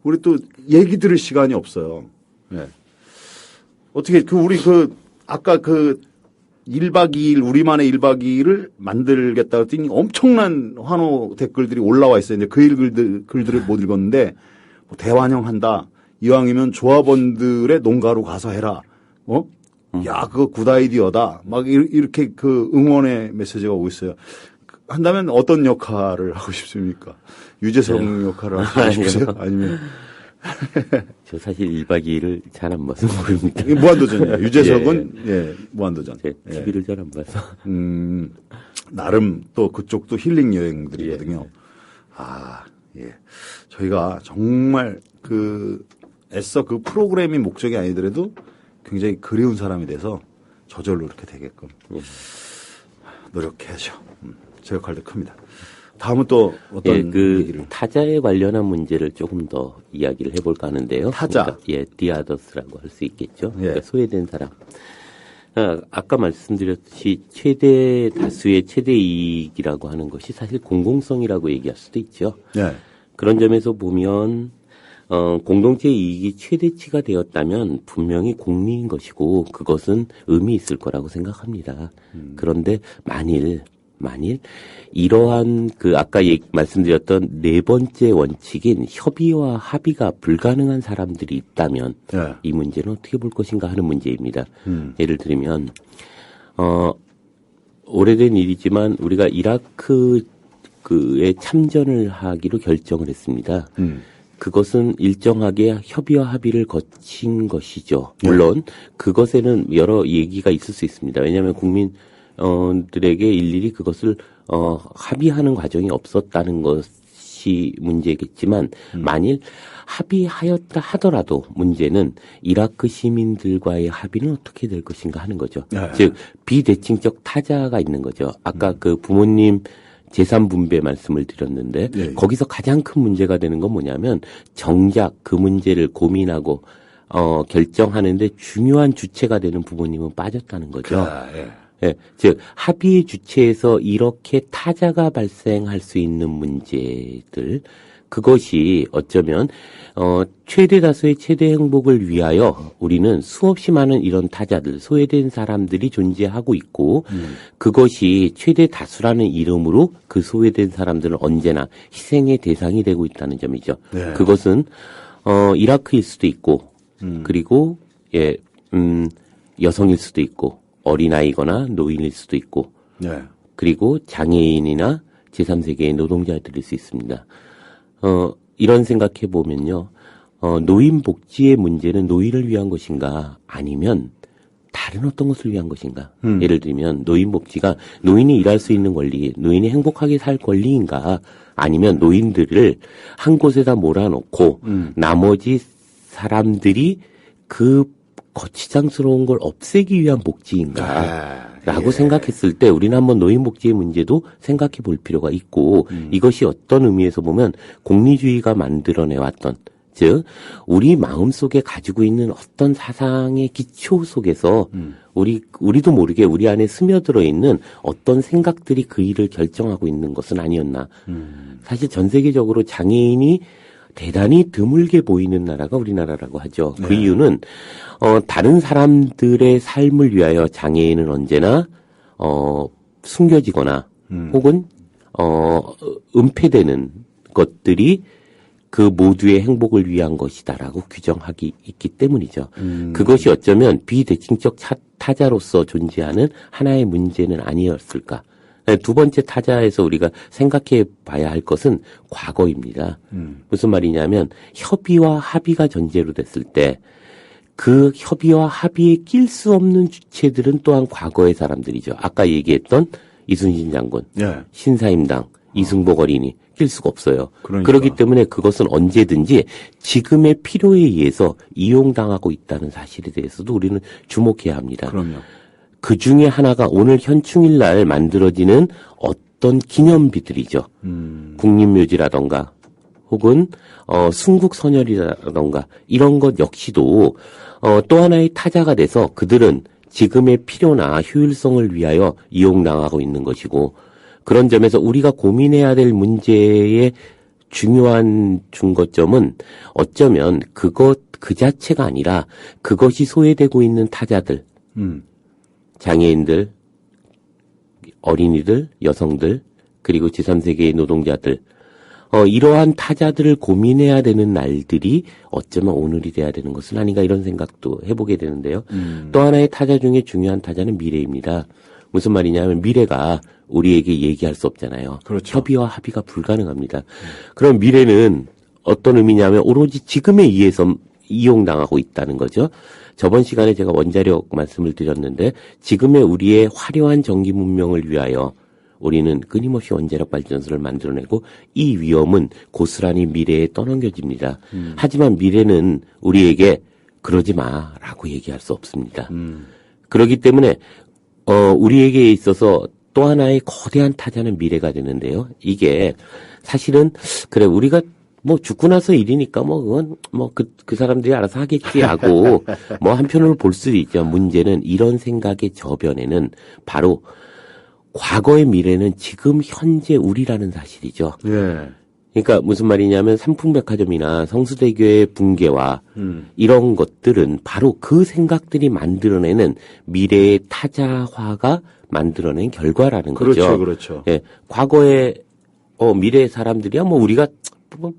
우리 또 얘기 들을 시간이 없어요. 예. 어떻게 우리 아까 1박 2일 우리만의 1박 2일을 만들겠다 했더니 엄청난 환호 댓글들이 올라와 있어요. 근데 그 글들을 못 읽었는데 대환영한다. 이왕이면 조합원들의 농가로 가서 해라. 야, 그거 굿 아이디어다. 막 이렇게 응원의 메시지가 오고 있어요. 한다면 어떤 역할을 하고 싶습니까? 유재석 역할을 하고 싶으세요? 아니면? 저 사실 1박 2일을 잘 안 봐서 모릅니다. 무한도전이에요. 유재석은, 예, 무한도전. TV를 잘 안 봐서. 나름 또 그쪽도 힐링 여행들이거든요. 예. 저희가 정말 애써 그 프로그램이 목적이 아니더라도 굉장히 그리운 사람이 돼서 저절로 이렇게 되게끔 노력해야죠. 제 역할도 큽니다. 다음은 또 어떤 얘기를? 타자에 관련한 문제를 조금 더 이야기를 해볼까 하는데요. 타자. 그러니까, 디아더스라고 할 수 있겠죠. 예. 그러니까 소외된 사람. 아까 말씀드렸듯이 최대 다수의 최대 이익이라고 하는 것이 사실 공공성이라고 얘기할 수도 있죠. 예. 그런 점에서 보면 공동체 이익이 최대치가 되었다면 분명히 공리인 것이고 그것은 의미 있을 거라고 생각합니다. 그런데 만일 이러한 아까 말씀드렸던 네 번째 원칙인 협의와 합의가 불가능한 사람들이 있다면 예. 이 문제는 어떻게 볼 것인가 하는 문제입니다. 예를 들면 오래된 일이지만 우리가 이라크에 참전을 하기로 결정을 했습니다. 그것은 일정하게 협의와 합의를 거친 것이죠. 물론 그것에는 여러 얘기가 있을 수 있습니다. 왜냐하면 국민들에게 일일이 그것을 합의하는 과정이 없었다는 것이 문제겠지만 만일 합의하였다 하더라도 문제는 이라크 시민들과의 합의는 어떻게 될 것인가 하는 거죠. 즉 비대칭적 타자가 있는 거죠. 아까 부모님 재산 분배 말씀을 드렸는데 거기서 가장 큰 문제가 되는 건 뭐냐면 정작 그 문제를 고민하고 결정하는데 중요한 주체가 되는 부모님은 빠졌다는 거죠. 예, 즉 합의의 주체에서 이렇게 타자가 발생할 수 있는 문제들 그것이 어쩌면 최대 다수의 최대 행복을 위하여 우리는 수없이 많은 이런 타자들 소외된 사람들이 존재하고 있고 그것이 최대 다수라는 이름으로 그 소외된 사람들은 언제나 희생의 대상이 되고 있다는 점이죠. 네. 그것은 이라크일 수도 있고 그리고 여성일 수도 있고 어린아이거나 노인일 수도 있고 그리고 장애인이나 제3세계의 노동자들일 수 있습니다. 이런 생각해 보면요. 노인 복지의 문제는 노인을 위한 것인가 아니면 다른 어떤 것을 위한 것인가. 예를 들면 노인 복지가 노인이 일할 수 있는 권리, 노인이 행복하게 살 권리인가 아니면 노인들을 한 곳에다 몰아놓고 나머지 사람들이 그 거치장스러운 걸 없애기 위한 복지인가 라고 생각했을 때 우리는 한번 노인복지의 문제도 생각해 볼 필요가 있고 이것이 어떤 의미에서 보면 공리주의가 만들어내왔던 즉 우리 마음속에 가지고 있는 어떤 사상의 기초 속에서 우리도 모르게 우리 안에 스며들어 있는 어떤 생각들이 그 일을 결정하고 있는 것은 아니었나. 사실 전 세계적으로 장애인이 대단히 드물게 보이는 나라가 우리나라라고 하죠. 그 이유는 다른 사람들의 삶을 위하여 장애인은 언제나 숨겨지거나 혹은 은폐되는 것들이 그 모두의 행복을 위한 것이다라고 규정하기 있기 때문이죠. 그것이 어쩌면 비대칭적 타자로서 존재하는 하나의 문제는 아니었을까. 두 번째 타자에서 우리가 생각해 봐야 할 것은 과거입니다. 무슨 말이냐면 협의와 합의가 전제로 됐을 때 그 협의와 합의에 낄 수 없는 주체들은 또한 과거의 사람들이죠. 아까 얘기했던 이순신 장군, 신사임당, 이승복 어린이 낄 수가 없어요. 그러니까. 그렇기 때문에 그것은 언제든지 지금의 필요에 의해서 이용당하고 있다는 사실에 대해서도 우리는 주목해야 합니다. 그럼요. 그 중에 하나가 오늘 현충일 날 만들어지는 어떤 기념비들이죠. 국립묘지라던가 혹은 순국선열이라던가 이런 것 역시도 또 하나의 타자가 돼서 그들은 지금의 필요나 효율성을 위하여 이용당하고 있는 것이고 그런 점에서 우리가 고민해야 될 문제의 중요한 중거점은 어쩌면 그 자체가 아니라 그것이 소외되고 있는 타자들, 장애인들, 어린이들, 여성들, 그리고 제3세계의 노동자들, 이러한 타자들을 고민해야 되는 날들이 어쩌면 오늘이 돼야 되는 것은 아닌가 이런 생각도 해보게 되는데요. 또 하나의 타자 중에 중요한 타자는 미래입니다. 무슨 말이냐면 미래가 우리에게 얘기할 수 없잖아요. 그렇죠. 협의와 합의가 불가능합니다. 그럼 미래는 어떤 의미냐면 오로지 지금에 의해서 이용당하고 있다는 거죠. 저번 시간에 제가 원자력 말씀을 드렸는데 지금의 우리의 화려한 전기 문명을 위하여 우리는 끊임없이 원자력 발전소를 만들어내고 이 위험은 고스란히 미래에 떠넘겨집니다. 하지만 미래는 우리에게 그러지 마라고 얘기할 수 없습니다. 그렇기 때문에 우리에게 있어서 또 하나의 거대한 타자는 미래가 되는데요. 이게 사실은 그래 우리가 뭐 죽고 나서 일이니까 뭐 그건 뭐 그 사람들이 알아서 하겠지 하고 뭐 한편으로 볼 수도 있죠. 문제는 이런 생각의 저변에는 바로 과거의 미래는 지금 현재 우리라는 사실이죠. 예. 그러니까 무슨 말이냐면 삼풍백화점이나 성수대교의 붕괴와 이런 것들은 바로 그 생각들이 만들어내는 미래의 타자화가 만들어낸 결과라는 거죠. 그렇죠, 그렇죠. 예, 과거의 미래의 사람들이야 뭐 우리가 뭐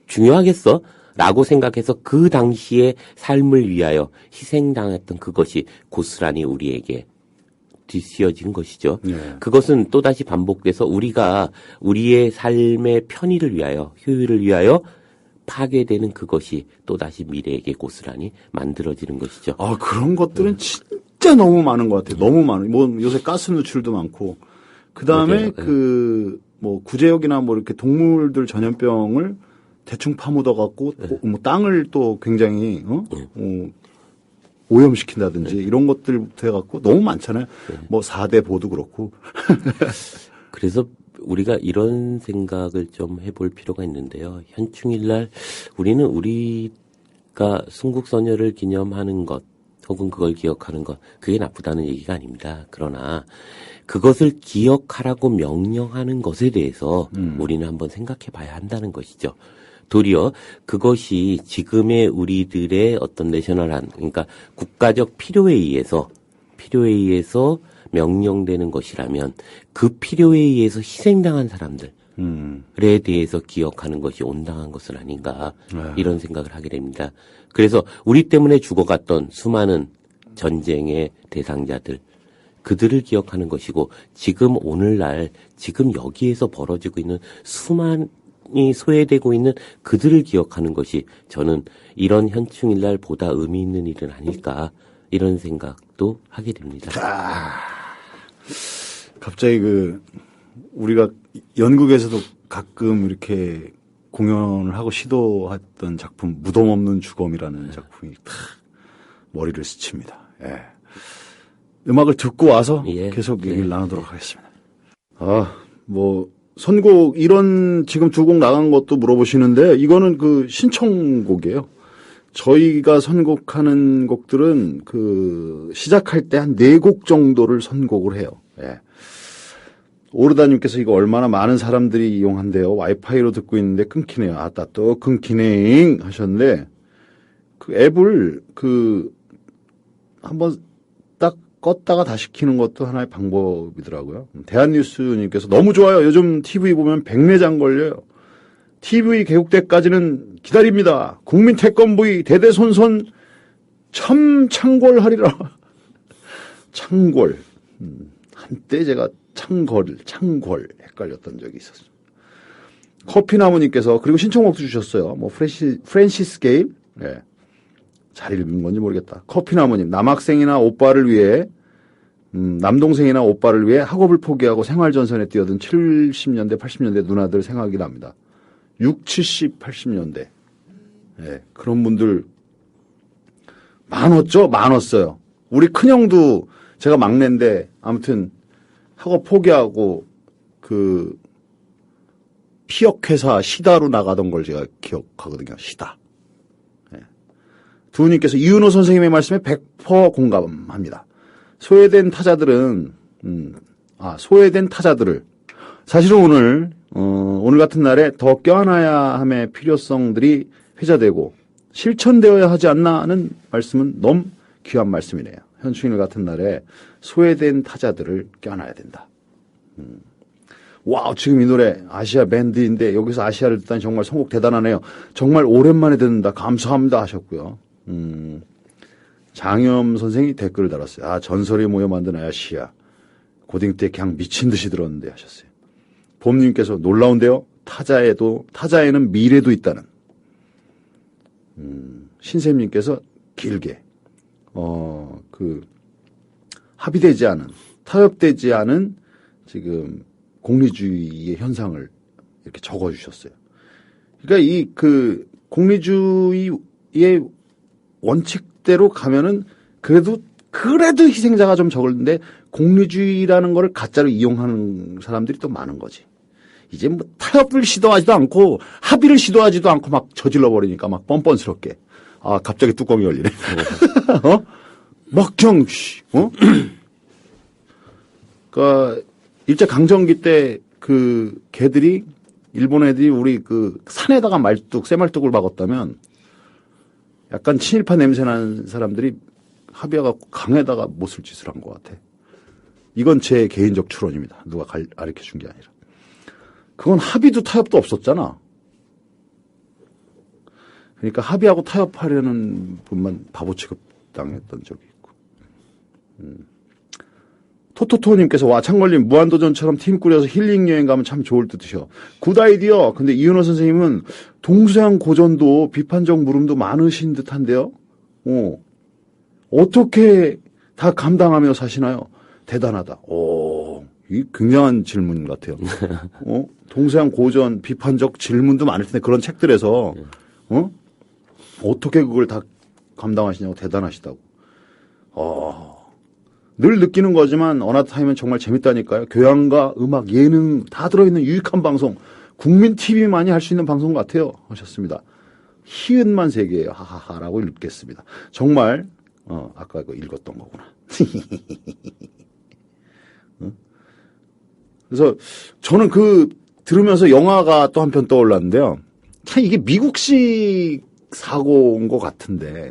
중요하겠어? 라고 생각해서 그 당시의 삶을 위하여 희생당했던 그것이 고스란히 우리에게 뒤씌어진 것이죠. 그것은 또다시 반복돼서 우리가 우리의 삶의 편의를 위하여 효율을 위하여 파괴되는 그것이 또다시 미래에게 고스란히 만들어지는 것이죠. 아, 그런 것들은 진짜 너무 많은 것 같아요. 너무 많은. 뭐 요새 가스 누출도 많고 그다음에 뭐 구제역이나 뭐 이렇게 동물들 전염병을 대충 파묻어 갖고 뭐 땅을 또 굉장히 오염시킨다든지 이런 것들부터 해갖고 너무 많잖아요. 뭐 4대 보도 그렇고. 그래서 우리가 이런 생각을 좀 해볼 필요가 있는데요. 현충일 날 우리는 우리가 순국선열을 기념하는 것 혹은 그걸 기억하는 것 그게 나쁘다는 얘기가 아닙니다. 그러나 그것을 기억하라고 명령하는 것에 대해서 우리는 한번 생각해 봐야 한다는 것이죠. 도리어 그것이 지금의 우리들의 어떤 내셔널한 그러니까 국가적 필요에 의해서 명령되는 것이라면 그 필요에 의해서 희생당한 사람들에 대해서 기억하는 것이 온당한 것은 아닌가 이런 생각을 하게 됩니다. 그래서 우리 때문에 죽어갔던 수많은 전쟁의 대상자들 그들을 기억하는 것이고 지금 오늘날 지금 여기에서 벌어지고 있는 수많이 소외되고 있는 그들을 기억하는 것이 저는 이런 현충일날 보다 의미 있는 일은 아닐까 이런 생각도 하게 됩니다. 갑자기 우리가 연극에서도 가끔 이렇게 공연을 하고 시도했던 작품 무덤 없는 주검이라는 작품이 탁 머리를 스칩니다. 예. 음악을 듣고 와서 계속 얘기를 나누도록 하겠습니다. 뭐 선곡, 이런 지금 두 곡 나간 것도 물어보시는데, 이거는 그 신청곡이에요. 저희가 선곡하는 곡들은 그 시작할 때 한 4곡 정도를 선곡을 해요. 예. 오르다님께서 이거 얼마나 많은 사람들이 이용한대요. 와이파이로 듣고 있는데 끊기네요. 아따 또 끊기네 하셨는데, 그 앱을 한번 딱 껐다가 다시 켜는 것도 하나의 방법이더라고요. 대한뉴스님께서 너무 좋아요. 요즘 TV 보면 백내장 걸려요. TV 개국 때까지는 기다립니다. 국민 태권브이 대대손손 참 창궐하리라. 창궐. 한때 제가 창궐 헷갈렸던 적이 있었어요. 커피나무님께서 그리고 신청곡도 주셨어요. 뭐 프랜시스 게일. 네. 잘 읽은 건지 모르겠다. 커피나무님, 남학생이나 오빠를 위해 남동생이나 오빠를 위해 학업을 포기하고 생활전선에 뛰어든 70년대, 80년대 누나들 생각이 납니다. 6, 70, 80년대. 네, 그런 분들 많았죠? 많았어요. 우리 큰형도 제가 막내인데 아무튼 학업 포기하고 그 피역회사 시다로 나가던 걸 제가 기억하거든요. 시다. 네. 두우님께서 이윤호 선생님의 말씀에 100% 공감합니다. 소외된 타자들을 사실은 오늘 같은 날에 더 껴안아야 함의 필요성들이 회자되고 실천되어야 하지 않나 하는 말씀은 너무 귀한 말씀이네요. 현충일 같은 날에 소외된 타자들을 껴안아야 된다. 와우, 지금 이 노래 아시아 밴드인데 여기서 아시아를 듣다니 정말 선곡 대단하네요. 정말 오랜만에 듣는다. 감사합니다 하셨고요. 장염 선생이 댓글을 달았어요. 아, 전설이 모여 만든 아시아. 고딩 때 그냥 미친 듯이 들었는데 하셨어요. 봄님께서 놀라운데요. 타자에는 미래도 있다는. 신샘님께서 길게 합의되지 않은, 타협되지 않은 지금 공리주의의 현상을 이렇게 적어주셨어요. 그러니까 공리주의의 원칙대로 가면은 그래도 희생자가 좀 적은데 공리주의라는 거를 가짜로 이용하는 사람들이 또 많은 거지. 이제 뭐 타협을 시도하지도 않고 합의를 시도하지도 않고 막 저질러 버리니까 막 뻔뻔스럽게. 아, 갑자기 뚜껑이 열리네. 막경, 그러니까 일제 강점기 때 개들이 일본 애들이 우리 산에다가 쇠말뚝을 박았다면 약간 친일파 냄새 나는 사람들이 합의해갖고 강에다가 못쓸 짓을 한 것 같아. 이건 제 개인적 추론입니다. 누가 가르쳐 준 게 아니라. 그건 합의도 타협도 없었잖아. 그러니까 합의하고 타협하려는 분만 바보 취급 당했던 적이 있고. 토토토님께서 와, 창걸님 무한도전처럼 팀 꾸려서 힐링 여행 가면 참 좋을 듯이요. 굿 아이디어. 근데 이윤호 선생님은 동서양 고전도 비판적 물음도 많으신 듯한데요. 어떻게 다 감당하며 사시나요? 대단하다. 이 굉장한 질문 같아요. 동서양 고전 비판적 질문도 많을 텐데 그런 책들에서 어떻게 그걸 다 감당하시냐고 대단하시다고. 늘 느끼는 거지만 어나타임은 정말 재밌다니까요. 교양과 음악, 예능 다 들어있는 유익한 방송. 국민 TV만이 할 수 있는 방송 같아요. 하셨습니다. 희은만 세계예요. 하하하라고 읽겠습니다. 정말 아까 읽었던 거구나. 그래서 저는 들으면서 영화가 또 한편 떠올랐는데요. 참 이게 미국식 사고인 것 같은데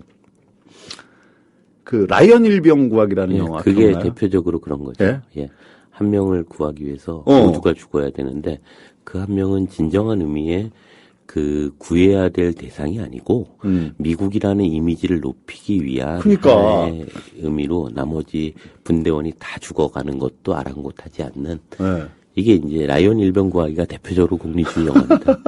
라이언 일병구학이라는 영화 그게 기억나요? 대표적으로 그런 거죠. 예? 예. 한 명을 구하기 위해서 모두가 죽어야 되는데 그 한 명은 진정한 의미의 구해야 될 대상이 아니고 미국이라는 이미지를 높이기 위한 하나의 의미로 나머지 분대원이 다 죽어가는 것도 아랑곳하지 않는 이게 이제 라이언 일병 구하기가 대표적으로 공리주의 영화입니다.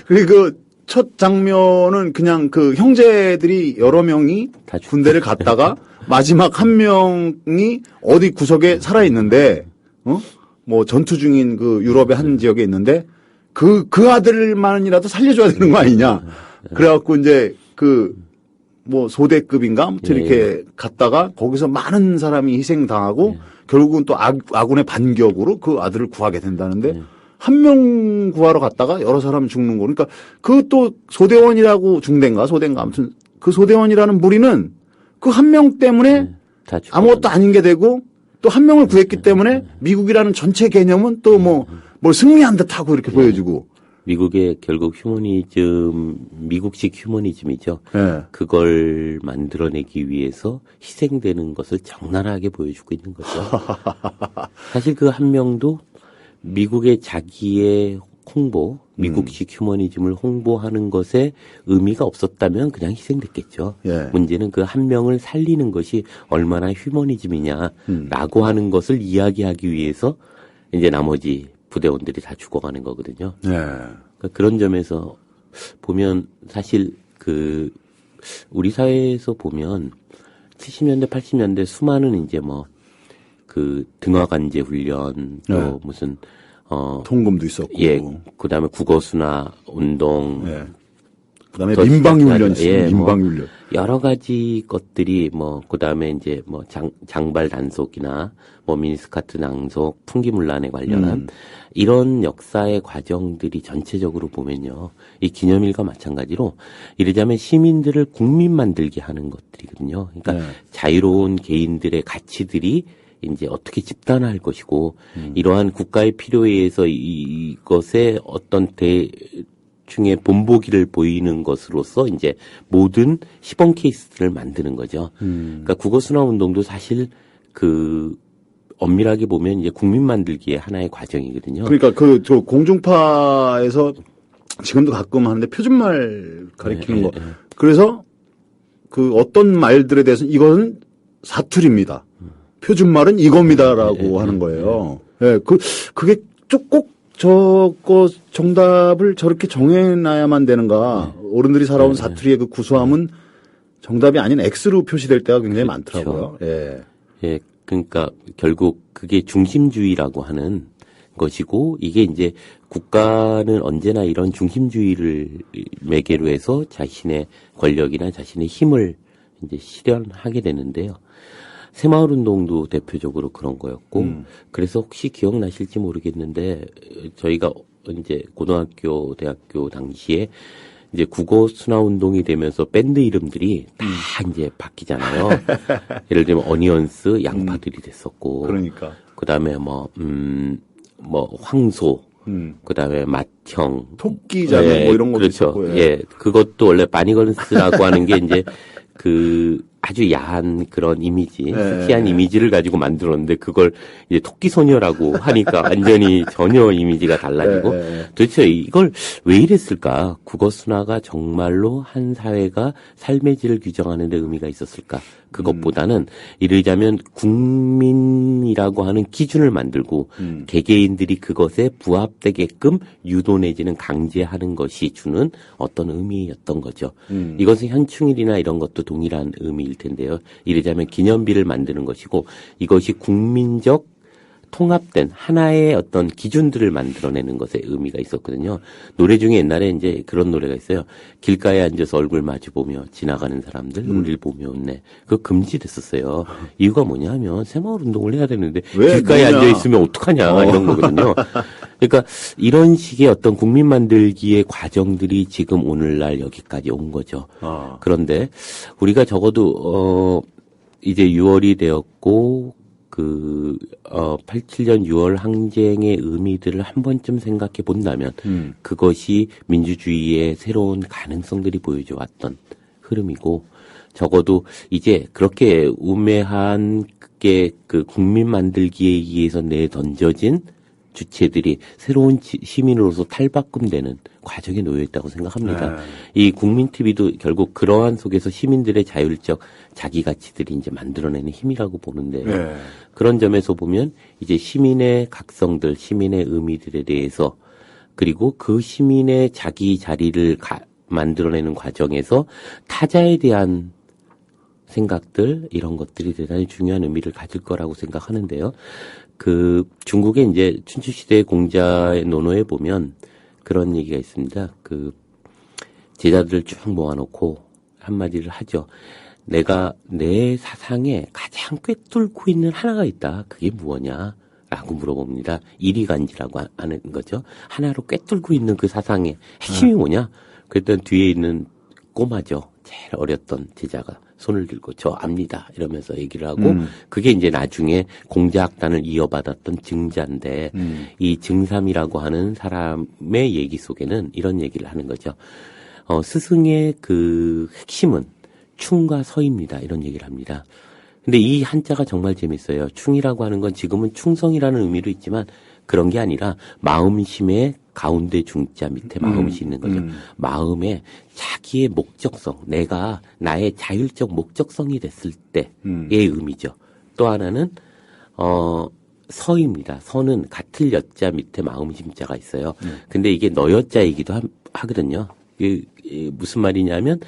그리고 첫 장면은 그냥 형제들이 여러 명이 군대를 갔다가 마지막 한 명이 어디 구석에 살아 있는데 뭐 전투 중인 유럽의 한 지역에 있는데 그 아들만이라도 살려줘야 되는 거 아니냐. 그래갖고 이제 뭐 소대급인가 아무튼 이렇게 갔다가 거기서 많은 사람이 희생당하고 결국은 또 아군의 반격으로 그 아들을 구하게 된다는데 한 명 구하러 갔다가 여러 사람 죽는 거. 그러니까 그 또 소대원이라고 중대인가 아무튼 그 소대원이라는 무리는 그 한 명 때문에 다 아무것도 아닌 게 되고 또 한 명을 구했기 때문에 미국이라는 전체 개념은 또 뭘 승리한 듯하고 이렇게 보여지고. 미국의 결국 미국식 휴머니즘이죠. 네. 그걸 만들어내기 위해서 희생되는 것을 적나라하게 보여주고 있는 거죠. 사실 그 한 명도 미국의 자기의 홍보, 미국식 휴머니즘을 홍보하는 것에 의미가 없었다면 그냥 희생됐겠죠. 예. 문제는 그 한 명을 살리는 것이 얼마나 휴머니즘이냐라고 하는 것을 이야기하기 위해서 이제 나머지 부대원들이 다 죽어가는 거거든요. 네. 그러니까 그런 점에서 보면 사실 우리 사회에서 보면 70년대, 80년대 수많은 이제 등하관제 훈련 또 네. 무슨 통금도 있었고. 예, 그다음에 국어수나 운동 예. 그다음에 민방위훈련, 예, 민방위훈련. 여러 가지 것들이 그다음에 이제 장발 단속이나 미니스커트 낭속, 풍기문란에 관련한 이런 역사의 과정들이 전체적으로 보면요. 이 기념일과 마찬가지로 이러자면 시민들을 국민 만들게 하는 것들이거든요. 그러니까 네. 자유로운 자유로운 개인들의 가치들이 이제 어떻게 집단화할 것이고 이러한 국가의 필요에 의해서 이것의 어떤 대중의 본보기를 보이는 것으로서 이제 모든 시범 케이스들을 만드는 거죠. 그러니까 국어순환 운동도 사실 엄밀하게 보면 이제 국민 만들기의 하나의 과정이거든요. 그러니까 저 공중파에서 지금도 가끔 하는데 표준말 가리키는 거. 그래서 어떤 말들에 대해서 이거는 사투리입니다. 표준말은 이겁니다라고 하는 거예요. 예, 그게 꼭 저거 정답을 저렇게 정해놔야만 되는가. 어른들이 살아온 사투리의 그 구수함은 정답이 아닌 X로 표시될 때가 굉장히 많더라고요. 예. 예, 그러니까 결국 그게 중심주의라고 하는 것이고 이게 이제 국가는 언제나 이런 중심주의를 매개로 해서 자신의 권력이나 자신의 힘을 이제 실현하게 되는데요. 새마을 운동도 대표적으로 그런 거였고 그래서 혹시 기억나실지 모르겠는데 저희가 이제 고등학교, 대학교 당시에 이제 국어 순화 운동이 되면서 밴드 이름들이 다 이제 바뀌잖아요. 예를 들면 어니언스, 양파들이 됐었고. 그러니까. 그다음에 황소. 그다음에 맏형. 토끼자는 예, 이런 것도 그렇죠. 있었고. 예. 그것도 원래 바니걸스라고 하는 게 이제 아주 야한 그런 이미지, 희한 이미지를 가지고 만들었는데 그걸 이제 토끼 소녀라고 하니까 완전히 전혀 이미지가 달라지고 도대체 이걸 왜 이랬을까? 국어 순화가 정말로 한 사회가 삶의 질을 규정하는 데 의미가 있었을까? 그것보다는 이르자면 국민이라고 하는 기준을 만들고 개개인들이 그것에 부합되게끔 유도 내지는 강제하는 것이 주는 어떤 의미였던 거죠. 이것은 현충일이나 이런 것도 동일한 의미일 텐데요. 이르자면 기념비를 만드는 것이고 이것이 국민적 통합된 하나의 어떤 기준들을 만들어내는 것에 의미가 있었거든요. 노래 중에 옛날에 이제 그런 노래가 있어요. 길가에 앉아서 얼굴 마주보며 지나가는 사람들 우리를 보며 웃네. 그거 금지됐었어요. 이유가 뭐냐면 새마을 운동을 해야 되는데 길가에 앉아 있으면 어떡하냐 이런 거거든요. 그러니까 이런 식의 어떤 국민 만들기의 과정들이 지금 오늘날 여기까지 온 거죠. 그런데 우리가 적어도 이제 6월이 되었고 87년 6월 항쟁의 의미들을 한 번쯤 생각해 본다면 그것이 민주주의의 새로운 가능성들이 보여줘 왔던 흐름이고 적어도 이제 그렇게 우매한 게 국민 만들기에 의해서 내던져진 주체들이 새로운 시민으로서 탈바꿈되는 과정에 놓여 있다고 생각합니다. 이 국민 TV도 결국 그러한 속에서 시민들의 자율적 자기 가치들이 이제 만들어내는 힘이라고 보는데요. 그런 점에서 보면 이제 시민의 각성들, 시민의 의미들에 대해서 그리고 그 시민의 자기 자리를 만들어내는 과정에서 타자에 대한 생각들 이런 것들이 대단히 중요한 의미를 가질 거라고 생각하는데요. 중국의 이제 춘추시대 공자의 논어에 보면 그런 얘기가 있습니다. 제자들을 쭉 모아놓고 한마디를 하죠. 내가 내 사상에 가장 꿰뚫고 있는 하나가 있다. 그게 무엇냐? 라고 물어봅니다. 이리간지라고 하는 거죠. 하나로 꿰뚫고 있는 그 사상의 핵심이 뭐냐? 그랬더니 뒤에 있는 꼬마죠. 제일 어렸던 제자가 손을 들고 저 압니다. 이러면서 얘기를 하고 그게 이제 나중에 공자학단을 이어받았던 증자인데 이 증삼이라고 하는 사람의 얘기 속에는 이런 얘기를 하는 거죠. 스승의 그 핵심은 충과 서입니다. 이런 얘기를 합니다. 근데 이 한자가 정말 재밌어요. 충이라고 하는 건 지금은 충성이라는 의미로 있지만 그런 게 아니라 마음심의 가운데 중자 밑에 마음이 있는 거죠. 마음에 자기의 목적성, 내가 나의 자율적 목적성이 됐을 때의 의미죠. 또 하나는 서입니다. 서는 같을 여자 밑에 마음심자가 있어요. 근데 이게 너여자이기도 하거든요. 무슨 말이냐면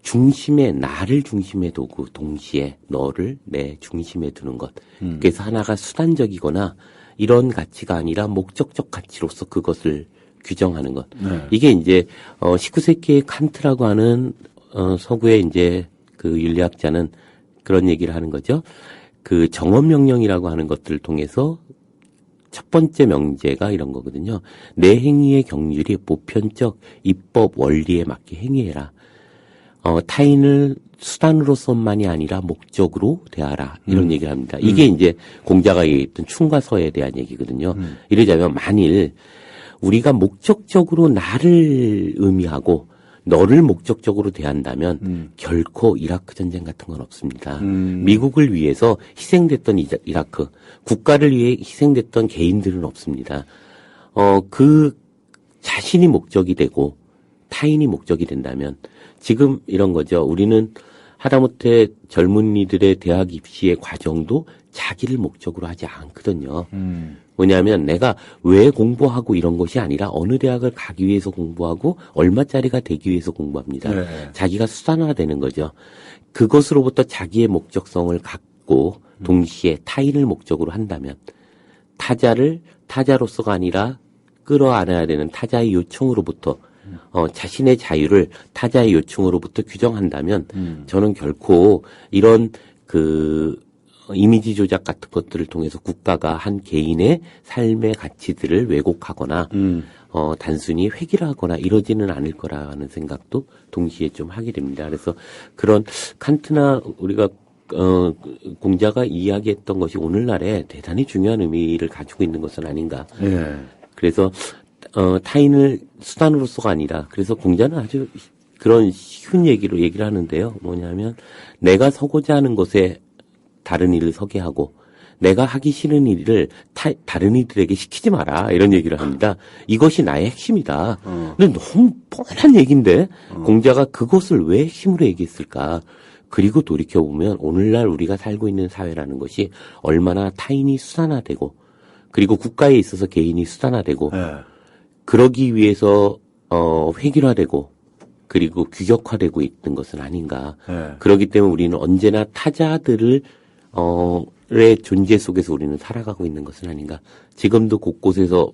중심에 나를 중심에 두고 동시에 너를 내 중심에 두는 것. 그래서 하나가 수단적이거나 이런 가치가 아니라 목적적 가치로서 그것을 규정하는 것. 네. 이게 이제 19세기의 칸트라고 하는 서구의 이제 그 윤리학자는 그런 얘기를 하는 거죠. 그 정언 명령이라고 하는 것들을 통해서 첫 번째 명제가 이런 거거든요. 내 행위의 경률이 보편적 입법 원리에 맞게 행위해라. 타인을 수단으로서만이 아니라 목적으로 대하라. 이런 얘기를 합니다. 이게 이제 공자가 얘기했던 충과 서에 대한 얘기거든요. 이러자면 만일 우리가 목적적으로 나를 의미하고 너를 목적적으로 대한다면 결코 이라크 전쟁 같은 건 없습니다. 미국을 위해서 희생됐던 이라크, 국가를 위해 희생됐던 개인들은 없습니다. 그 자신이 목적이 되고 타인이 목적이 된다면 지금 이런 거죠. 우리는 하다못해 젊은이들의 대학 입시의 과정도 자기를 목적으로 하지 않거든요. 뭐냐면 내가 왜 공부하고 이런 것이 아니라 어느 대학을 가기 위해서 공부하고 얼마짜리가 되기 위해서 공부합니다. 네. 자기가 수단화되는 거죠. 그것으로부터 자기의 목적성을 갖고 동시에 타인을 목적으로 한다면 타자를 타자로서가 아니라 끌어안아야 되는 타자의 요청으로부터 자신의 자유를 타자의 요청으로부터 규정한다면 저는 결코 이런 그 이미지 조작 같은 것들을 통해서 국가가 한 개인의 삶의 가치들을 왜곡하거나 단순히 획일화하거나 이러지는 않을 거라는 생각도 동시에 좀 하게 됩니다. 그래서 그런 칸트나 우리가 공자가 이야기했던 것이 오늘날에 대단히 중요한 의미를 가지고 있는 것은 아닌가. 예. 그래서 타인을 수단으로서가 아니라 그래서 공자는 아주 그런 쉬운 얘기를 하는데요. 뭐냐면 내가 서고자 하는 곳에 다른 이를 서게 하고 내가 하기 싫은 일을 다른 이들에게 시키지 마라 이런 얘기를 합니다. 이것이 나의 핵심이다. 근데 너무 뻔한 얘기인데 공자가 그것을 왜 핵심으로 얘기했을까? 그리고 돌이켜보면 오늘날 우리가 살고 있는 사회라는 것이 얼마나 타인이 수단화되고 그리고 국가에 있어서 개인이 수단화되고 네. 그러기 위해서 획일화되고 그리고 규격화되고 있는 것은 아닌가. 네. 그렇기 때문에 우리는 언제나 타자들을 의 존재 속에서 우리는 살아가고 있는 것은 아닌가. 지금도 곳곳에서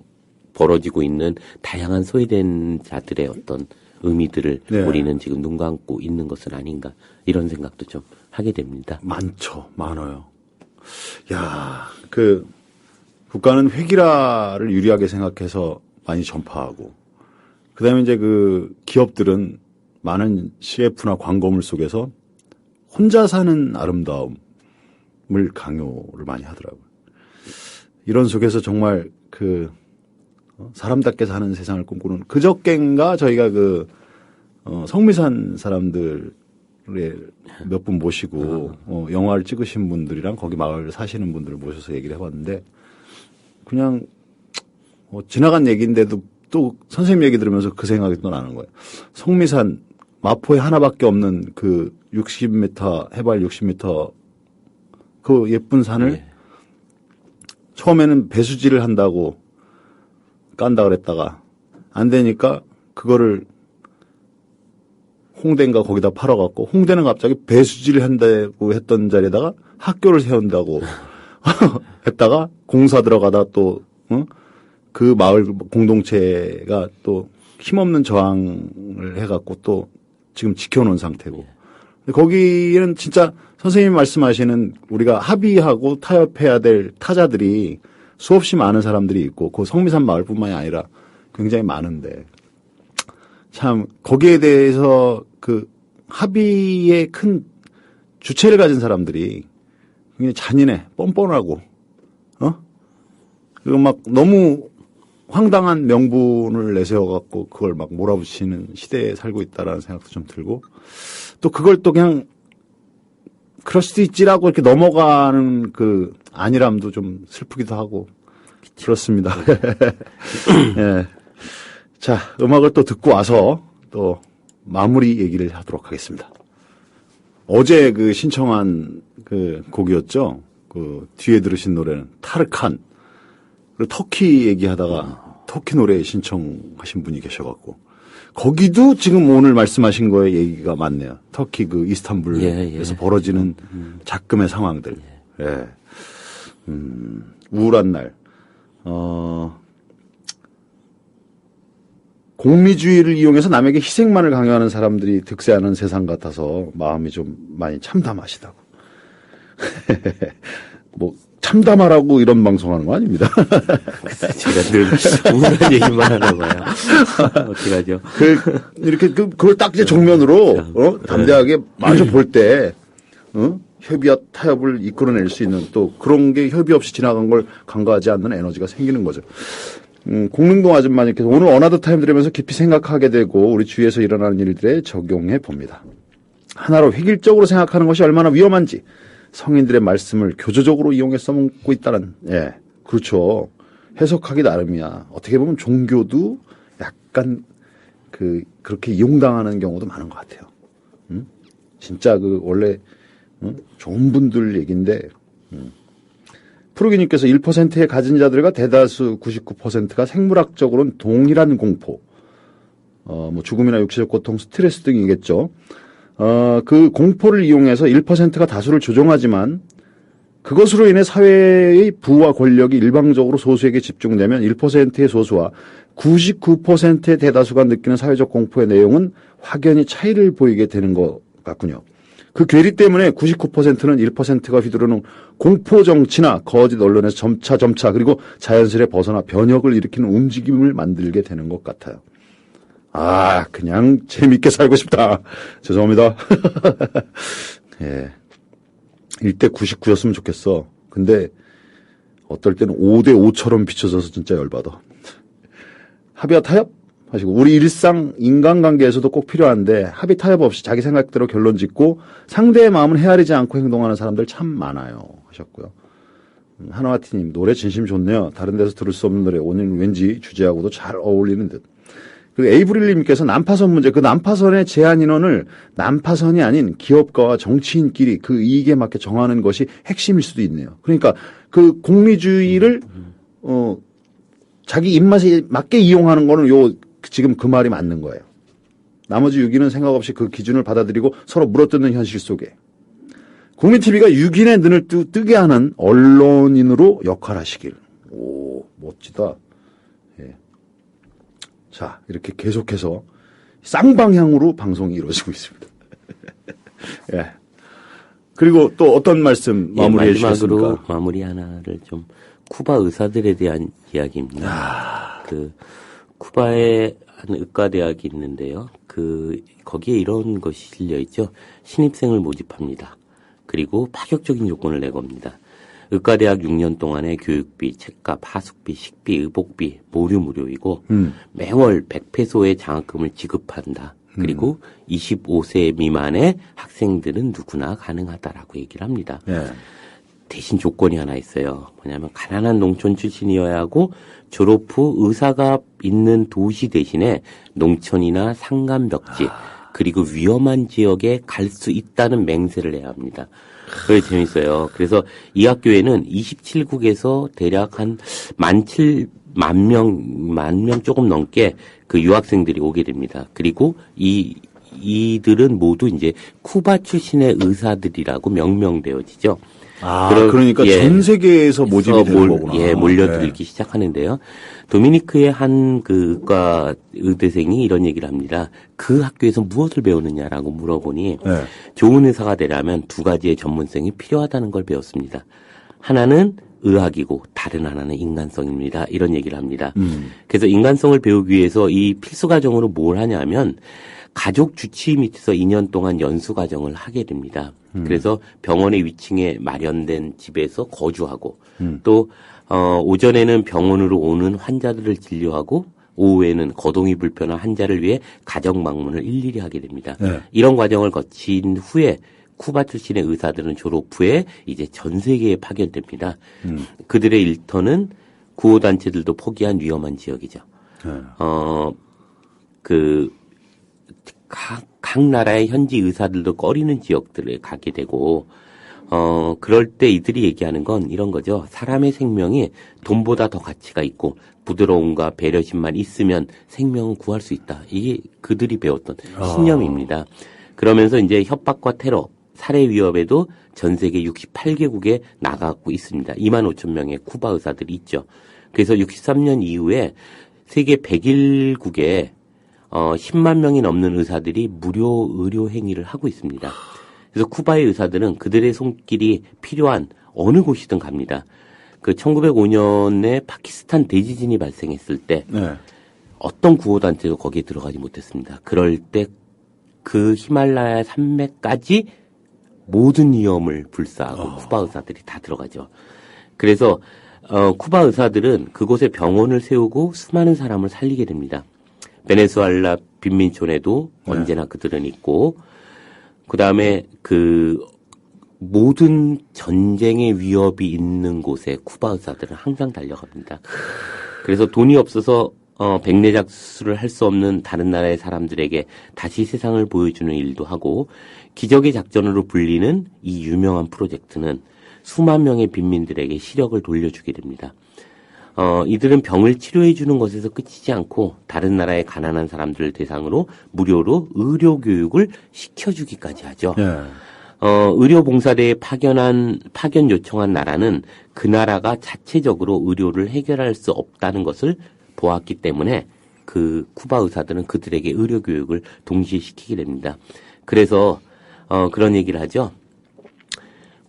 벌어지고 있는 다양한 소외된 자들의 어떤 의미들을 네. 우리는 지금 눈 감고 있는 것은 아닌가. 이런 생각도 좀 하게 됩니다. 많죠. 많아요. 야, 국가는 획일화를 유리하게 생각해서 많이 전파하고, 그 다음에 이제 기업들은 많은 CF나 광고물 속에서 혼자 사는 아름다움을 강요를 많이 하더라고요. 이런 속에서 정말 사람답게 사는 세상을 꿈꾸는 그저껜가 저희가 성미산 사람들의 몇 분 모시고 영화를 찍으신 분들이랑 거기 마을 사시는 분들을 모셔서 얘기를 해봤는데 그냥 지나간 얘기인데도 또 선생님 얘기 들으면서 그 생각이 또 나는 거예요. 성미산 마포에 하나밖에 없는 60m 해발 60m 그 예쁜 산을 네. 처음에는 배수지를 한다고 깐다 그랬다가 안 되니까 그거를 홍대인가 거기다 팔아갖고 홍대는 갑자기 배수지를 한다고 했던 자리에다가 학교를 세운다고 했다가 공사 들어가다 또 그 마을 공동체가 또 힘없는 저항을 해갖고 또 지금 지켜놓은 상태고 거기에는 진짜 선생님이 말씀하시는 우리가 합의하고 타협해야 될 타자들이 수없이 많은 사람들이 있고 그 성미산 마을뿐만이 아니라 굉장히 많은데 참 거기에 대해서 그 합의의 큰 주체를 가진 사람들이 굉장히 잔인해, 뻔뻔하고 그리고 막 너무 황당한 명분을 내세워갖고 그걸 막 몰아붙이는 시대에 살고 있다라는 생각도 좀 들고 또 그걸 또 그냥 그럴 수도 있지라고 이렇게 넘어가는 그 안일함도 좀 슬프기도 하고 그렇습니다. 예. 자, 음악을 또 듣고 와서 또 마무리 얘기를 하도록 하겠습니다. 어제 그 신청한 그 곡이었죠. 그 뒤에 들으신 노래는 타르칸. 그리고 터키 얘기하다가 터키 노래 신청하신 분이 계셔갖고 거기도 지금 오늘 말씀하신 거에 얘기가 많네요. 터키 그 이스탄불에서 벌어지는 작금의 상황들. 예. 우울한 날. 공리주의를 이용해서 남에게 희생만을 강요하는 사람들이 득세하는 세상 같아서 마음이 좀 많이 참담하시다고. 뭐 참담하라고 이런 방송하는 거 아닙니다. 제가 늘 우울한 얘기만 하나 봐요. 어떻게 하죠? 이렇게 그걸 딱 이제 정면으로 담대하게 마주 볼 때 협의와 타협을 이끌어낼 수 있는 또 그런 게 협의 없이 지나간 걸 간과하지 않는 에너지가 생기는 거죠. 공릉동 아줌마님께서 오늘 어나더 타임 들으면서 깊이 생각하게 되고 우리 주위에서 일어나는 일들에 적용해 봅니다. 하나로 획일적으로 생각하는 것이 얼마나 위험한지 성인들의 말씀을 교조적으로 이용해 써먹고 있다는, 예, 그렇죠. 해석하기 나름이야. 어떻게 보면 종교도 약간 그렇게 이용당하는 경우도 많은 것 같아요. 진짜 원래, 좋은 분들 얘기인데, 프로기님께서 1%의 가진 자들과 대다수 99%가 생물학적으로는 동일한 공포, 뭐 죽음이나 육체적 고통, 스트레스 등이겠죠. 그 공포를 이용해서 1%가 다수를 조종하지만 그것으로 인해 사회의 부와 권력이 일방적으로 소수에게 집중되면 1%의 소수와 99%의 대다수가 느끼는 사회적 공포의 내용은 확연히 차이를 보이게 되는 것 같군요. 그 괴리 때문에 99%는 1%가 휘두르는 공포 정치나 거짓 언론에서 점차 그리고 자연스레 벗어나 변혁을 일으키는 움직임을 만들게 되는 것 같아요. 아, 그냥 재밌게 살고 싶다. 죄송합니다. 예. 1대 99였으면 좋겠어. 근데 어떨 때는 5대 5처럼 비춰져서 진짜 열받아. 합의와 타협 하시고 우리 일상 인간관계에서도 꼭 필요한데 합의 타협 없이 자기 생각대로 결론 짓고 상대의 마음은 헤아리지 않고 행동하는 사람들 참 많아요 하셨고요. 하나와티님 노래 진심 좋네요. 다른 데서 들을 수 없는 노래 오늘 왠지 주제하고도 잘 어울리는 듯. 그리고 에이브릴님께서 난파선 문제, 그 난파선의 제한 인원을 난파선이 아닌 기업가와 정치인끼리 그 이익에 맞게 정하는 것이 핵심일 수도 있네요. 그러니까 그 공리주의를 자기 입맛에 맞게 이용하는 거는 지금 그 말이 맞는 거예요. 나머지 6인은 생각 없이 그 기준을 받아들이고 서로 물어뜯는 현실 속에 국민TV가 6인의 눈을 뜨게 하는 언론인으로 역할하시길. 오, 멋지다. 예. 자, 이렇게 계속해서 쌍방향으로 방송이 이루어지고 있습니다. 예. 그리고 또 어떤 말씀 마무리해 주시겠습니까? 마지막으로 마무리 하나를 좀 쿠바 의사들에 대한 이야기입니다. 쿠바에 한 의과대학이 있는데요. 거기에 이런 것이 실려 있죠. 신입생을 모집합니다. 그리고 파격적인 조건을 내겁니다. 의과대학 6년 동안의 교육비, 책값, 하숙비, 식비, 의복비 모두 무료이고 매월 100페소의 장학금을 지급한다. 그리고 25세 미만의 학생들은 누구나 가능하다라고 얘기를 합니다. 예. 대신 조건이 하나 있어요. 뭐냐면 가난한 농촌 출신이어야 하고 졸업 후 의사가 있는 도시 대신에 농촌이나 산간 벽지 그리고 위험한 지역에 갈 수 있다는 맹세를 해야 합니다. 그게 재밌어요. 그래서 이 학교에는 27국에서 대략 한 17만 명 조금 넘게 그 유학생들이 오게 됩니다. 그리고 이 이들은 모두 이제 쿠바 출신의 의사들이라고 명명되어지죠. 그러니까 예. 전 세계에서 모집이 되는 거구나. 예, 몰려들기 시작하는데요. 도미니크의 한 그 의과 의대생이 이런 얘기를 합니다. 그 학교에서 무엇을 배우느냐라고 물어보니 네. 좋은 의사가 되려면 두 가지의 전문성이 필요하다는 걸 배웠습니다. 하나는 의학이고 다른 하나는 인간성입니다. 이런 얘기를 합니다. 그래서 인간성을 배우기 위해서 이 필수 과정으로 뭘 하냐면 가족 주치의 밑에서 2년 동안 연수 과정을 하게 됩니다. 그래서 병원의 위층에 마련된 집에서 거주하고 또 오전에는 병원으로 오는 환자들을 진료하고 오후에는 거동이 불편한 환자를 위해 가정 방문을 일일이 하게 됩니다. 네. 이런 과정을 거친 후에 쿠바 출신의 의사들은 졸업 후에 이제 전 세계에 파견됩니다. 그들의 일터는 구호단체들도 포기한 위험한 지역이죠. 네. 각 나라의 현지 의사들도 꺼리는 지역들에 가게 되고, 그럴 때 이들이 얘기하는 건 이런 거죠. 사람의 생명이 돈보다 더 가치가 있고, 부드러움과 배려심만 있으면 생명을 구할 수 있다. 이게 그들이 배웠던 신념입니다. 그러면서 이제 협박과 테러, 살해 위협에도 전 세계 68개국에 나가고 있습니다. 2만 5천 명의 쿠바 의사들이 있죠. 그래서 63년 이후에 세계 101국에 10만 명이 넘는 의사들이 무료 의료 행위를 하고 있습니다. 그래서 쿠바의 의사들은 그들의 손길이 필요한 어느 곳이든 갑니다. 그 1905년에 파키스탄 대지진이 발생했을 때 네. 어떤 구호단체도 거기에 들어가지 못했습니다. 그럴 때 그 히말라야 산맥까지 모든 위험을 불사하고 쿠바 의사들이 다 들어가죠. 그래서 쿠바 의사들은 그곳에 병원을 세우고 수많은 사람을 살리게 됩니다. 베네수엘라 빈민촌에도 언제나 그들은 있고, 그 다음에 그 모든 전쟁의 위협이 있는 곳에 쿠바 의사들은 항상 달려갑니다. 그래서 돈이 없어서 백내장 수술을 할 수 없는 다른 나라의 사람들에게 다시 세상을 보여주는 일도 하고, 기적의 작전으로 불리는 이 유명한 프로젝트는 수만 명의 빈민들에게 시력을 돌려주게 됩니다. 이들은 병을 치료해 주는 것에서 끝이지 않고 다른 나라의 가난한 사람들을 대상으로 무료로 의료 교육을 시켜주기까지 하죠. 네. 의료봉사대에 파견 요청한 나라는 그 나라가 자체적으로 의료를 해결할 수 없다는 것을 보았기 때문에 그 쿠바 의사들은 그들에게 의료 교육을 동시에 시키게 됩니다. 그래서 그런 얘기를 하죠.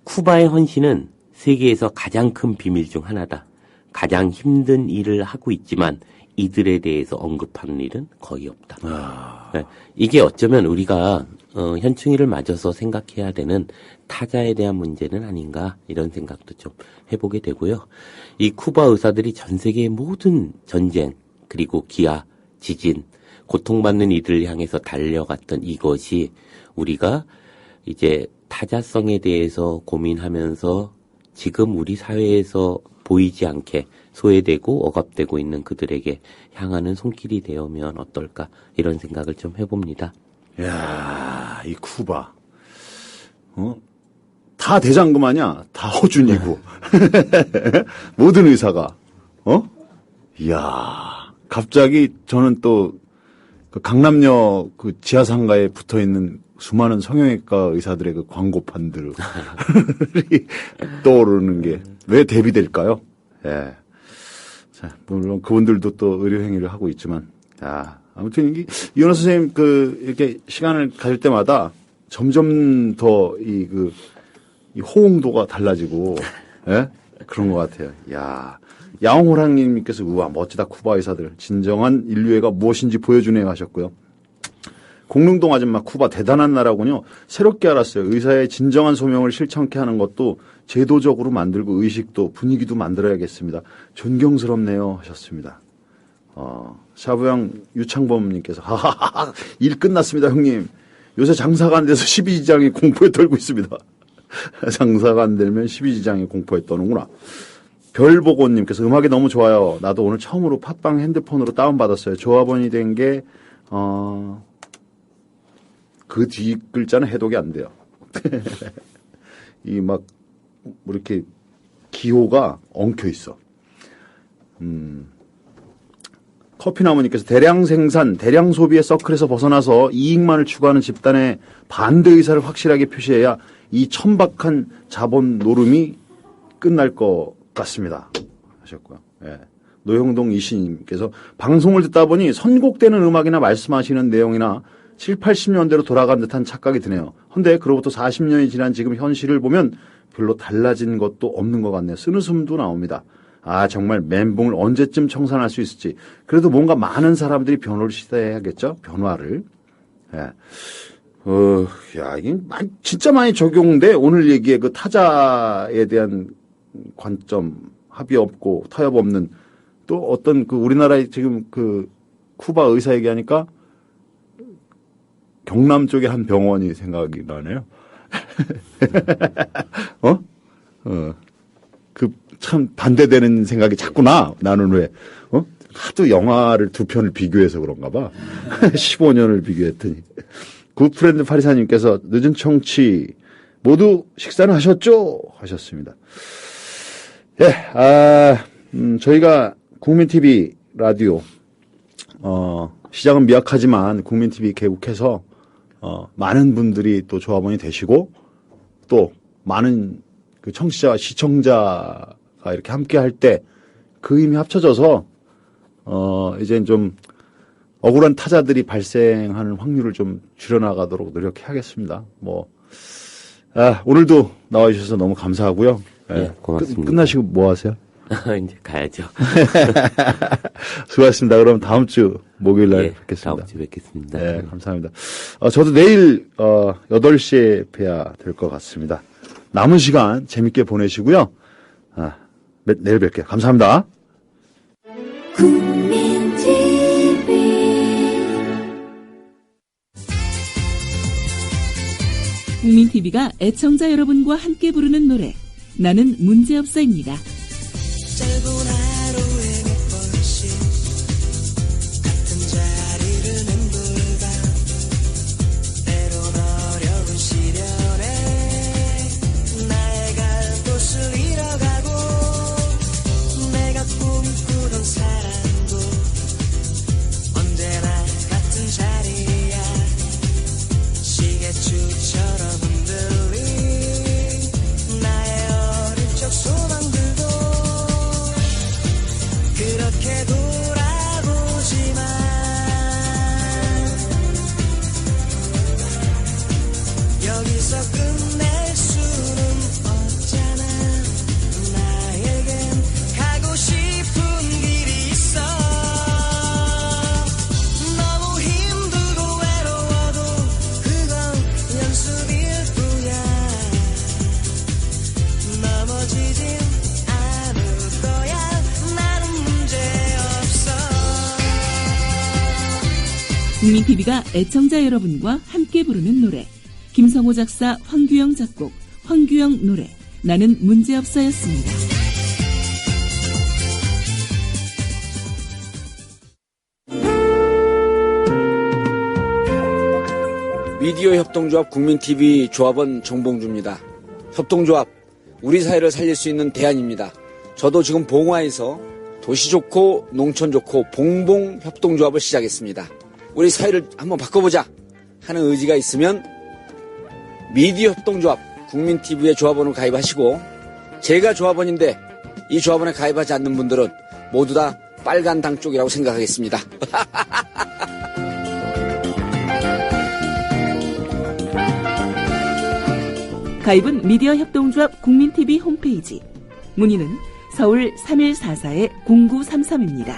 쿠바의 헌신은 세계에서 가장 큰 비밀 중 하나다. 가장 힘든 일을 하고 있지만 이들에 대해서 언급하는 일은 거의 없다. 네, 이게 어쩌면 우리가 현충일을 맞아서 생각해야 되는 타자에 대한 문제는 아닌가 이런 생각도 좀 해보게 되고요. 이 쿠바 의사들이 전 세계의 모든 전쟁 그리고 기아, 지진, 고통받는 이들을 향해서 달려갔던 이것이 우리가 이제 타자성에 대해서 고민하면서 지금 우리 사회에서 보이지 않게 소외되고 억압되고 있는 그들에게 향하는 손길이 되어면 어떨까 이런 생각을 좀 해봅니다. 야, 이 쿠바. 다 대장금 아니야? 다 허준이고. 모든 의사가. 이야, 갑자기 저는 또 그 강남역 그 지하상가에 붙어 있는 수많은 성형외과 의사들의 그 광고판들이 떠오르는 게 왜 대비될까요? 예. 자, 물론 그분들도 또 의료행위를 하고 있지만, 야, 아무튼 이현호 선생님 이렇게 시간을 가질 때마다 점점 더 이 호응도가 달라지고, 예? 그런 것 같아요. 야, 야옹호랑님께서 우와, 멋지다, 쿠바 의사들. 진정한 인류애가 무엇인지 보여주네요 하셨고요. 공릉동 아줌마 쿠바 대단한 나라군요. 새롭게 알았어요. 의사의 진정한 소명을 실천케 하는 것도 제도적으로 만들고 의식도 분위기도 만들어야겠습니다. 존경스럽네요 하셨습니다. 샤브양 유창범님께서 하하하 일 끝났습니다 형님. 요새 장사가 안 돼서 12지장이 공포에 떨고 있습니다. 장사가 안 되면 12지장이 공포에 떠는구나. 별보고님께서 음악이 너무 좋아요. 나도 오늘 처음으로 팟빵 핸드폰으로 다운받았어요. 조합원이 된 게 그 뒤 글자는 해독이 안 돼요. 이 막 이렇게 기호가 엉켜 있어. 커피나무님께서 대량 생산, 대량 소비의 서클에서 벗어나서 이익만을 추구하는 집단의 반대 의사를 확실하게 표시해야 이 천박한 자본 노름이 끝날 것 같습니다. 하셨고요. 예. 노형동 이씨님께서 방송을 듣다 보니 선곡되는 음악이나 말씀하시는 내용이나 7, 80년대로 돌아간 듯한 착각이 드네요. 헌데 그로부터 40년이 지난 지금 현실을 보면 별로 달라진 것도 없는 것 같네요. 쓴웃음도 나옵니다. 아, 정말 멘붕을 언제쯤 청산할 수 있을지. 그래도 뭔가 많은 사람들이 변화를 시도해야겠죠? 변화를. 예. 야, 이게 진짜 많이 적용돼. 오늘 얘기의 그 타자에 대한 관점, 합의 없고 타협 없는 또 어떤 그 우리나라의 지금 그 쿠바 의사 얘기하니까 경남 쪽의 한 병원이 생각이 나네요. 그 참 반대되는 생각이 자꾸 나. 나는 왜, 하도 영화를 두 편을 비교해서 그런가 봐. 15년을 비교했더니. 굿프렌드 파리사님께서 늦은 청취 모두 식사는 하셨죠? 하셨습니다. 예, 저희가 국민TV 라디오, 시작은 미약하지만 국민TV 개국해서, 많은 분들이 또 조합원이 되시고, 또 많은 그 청취자와 시청자가 이렇게 함께 할 때 그 힘이 합쳐져서, 이젠 좀 억울한 타자들이 발생하는 확률을 좀 줄여나가도록 노력해야겠습니다. 오늘도 나와주셔서 너무 감사하고요. 네, 고맙습니다. 끝나시고 뭐 하세요? 이제 가야죠. 수고하셨습니다. 그럼 다음 주 목요일 날 뵙겠습니다. 다음 주 뵙겠습니다. 네, 감사합니다. 저도 내일 8시에 뵈야 될 것 같습니다. 남은 시간 재밌게 보내시고요. 내일 뵐게요. 감사합니다. 국민TV가 애청자 여러분과 함께 부르는 노래 나는 문제없어입니다. 짧은 하루에 몇 번씩 같은 자리를 맴돌다 때론 어려운 시련에 나의 갈 곳을 잃어가고 내가 꿈꾸던 사랑도 언제나 같은 자리야 시계추처럼 흔들린 나의 어릴 적 소망들도 그렇게 돌아보지만 여기서 끝낼 수는 없잖아 나에겐 가고 싶은 길이 있어 너무 힘들고 외로워도 그건 연습일 뿐이야 넘어지진 않을 거야 나는 문제없어 국민TV가 애청자 여러분과 함께 부르는 노래 김성호 작사 황규영 작곡 황규영 노래 나는 문제없어였습니다. 미디어 협동조합 국민TV 조합원 정봉주입니다. 협동조합, 우리 사회를 살릴 수 있는 대안입니다. 저도 지금 봉화에서 도시 좋고 농촌 좋고 봉봉 협동조합을 시작했습니다. 우리 사회를 한번 바꿔보자 하는 의지가 있으면 미디어 협동조합 국민TV의 조합원으로 가입하시고 제가 조합원인데 이 조합원에 가입하지 않는 분들은 모두 다 빨간 당 쪽이라고 생각하겠습니다. 가입은 미디어 협동조합 국민TV 홈페이지 문의는 서울 3144-0933입니다.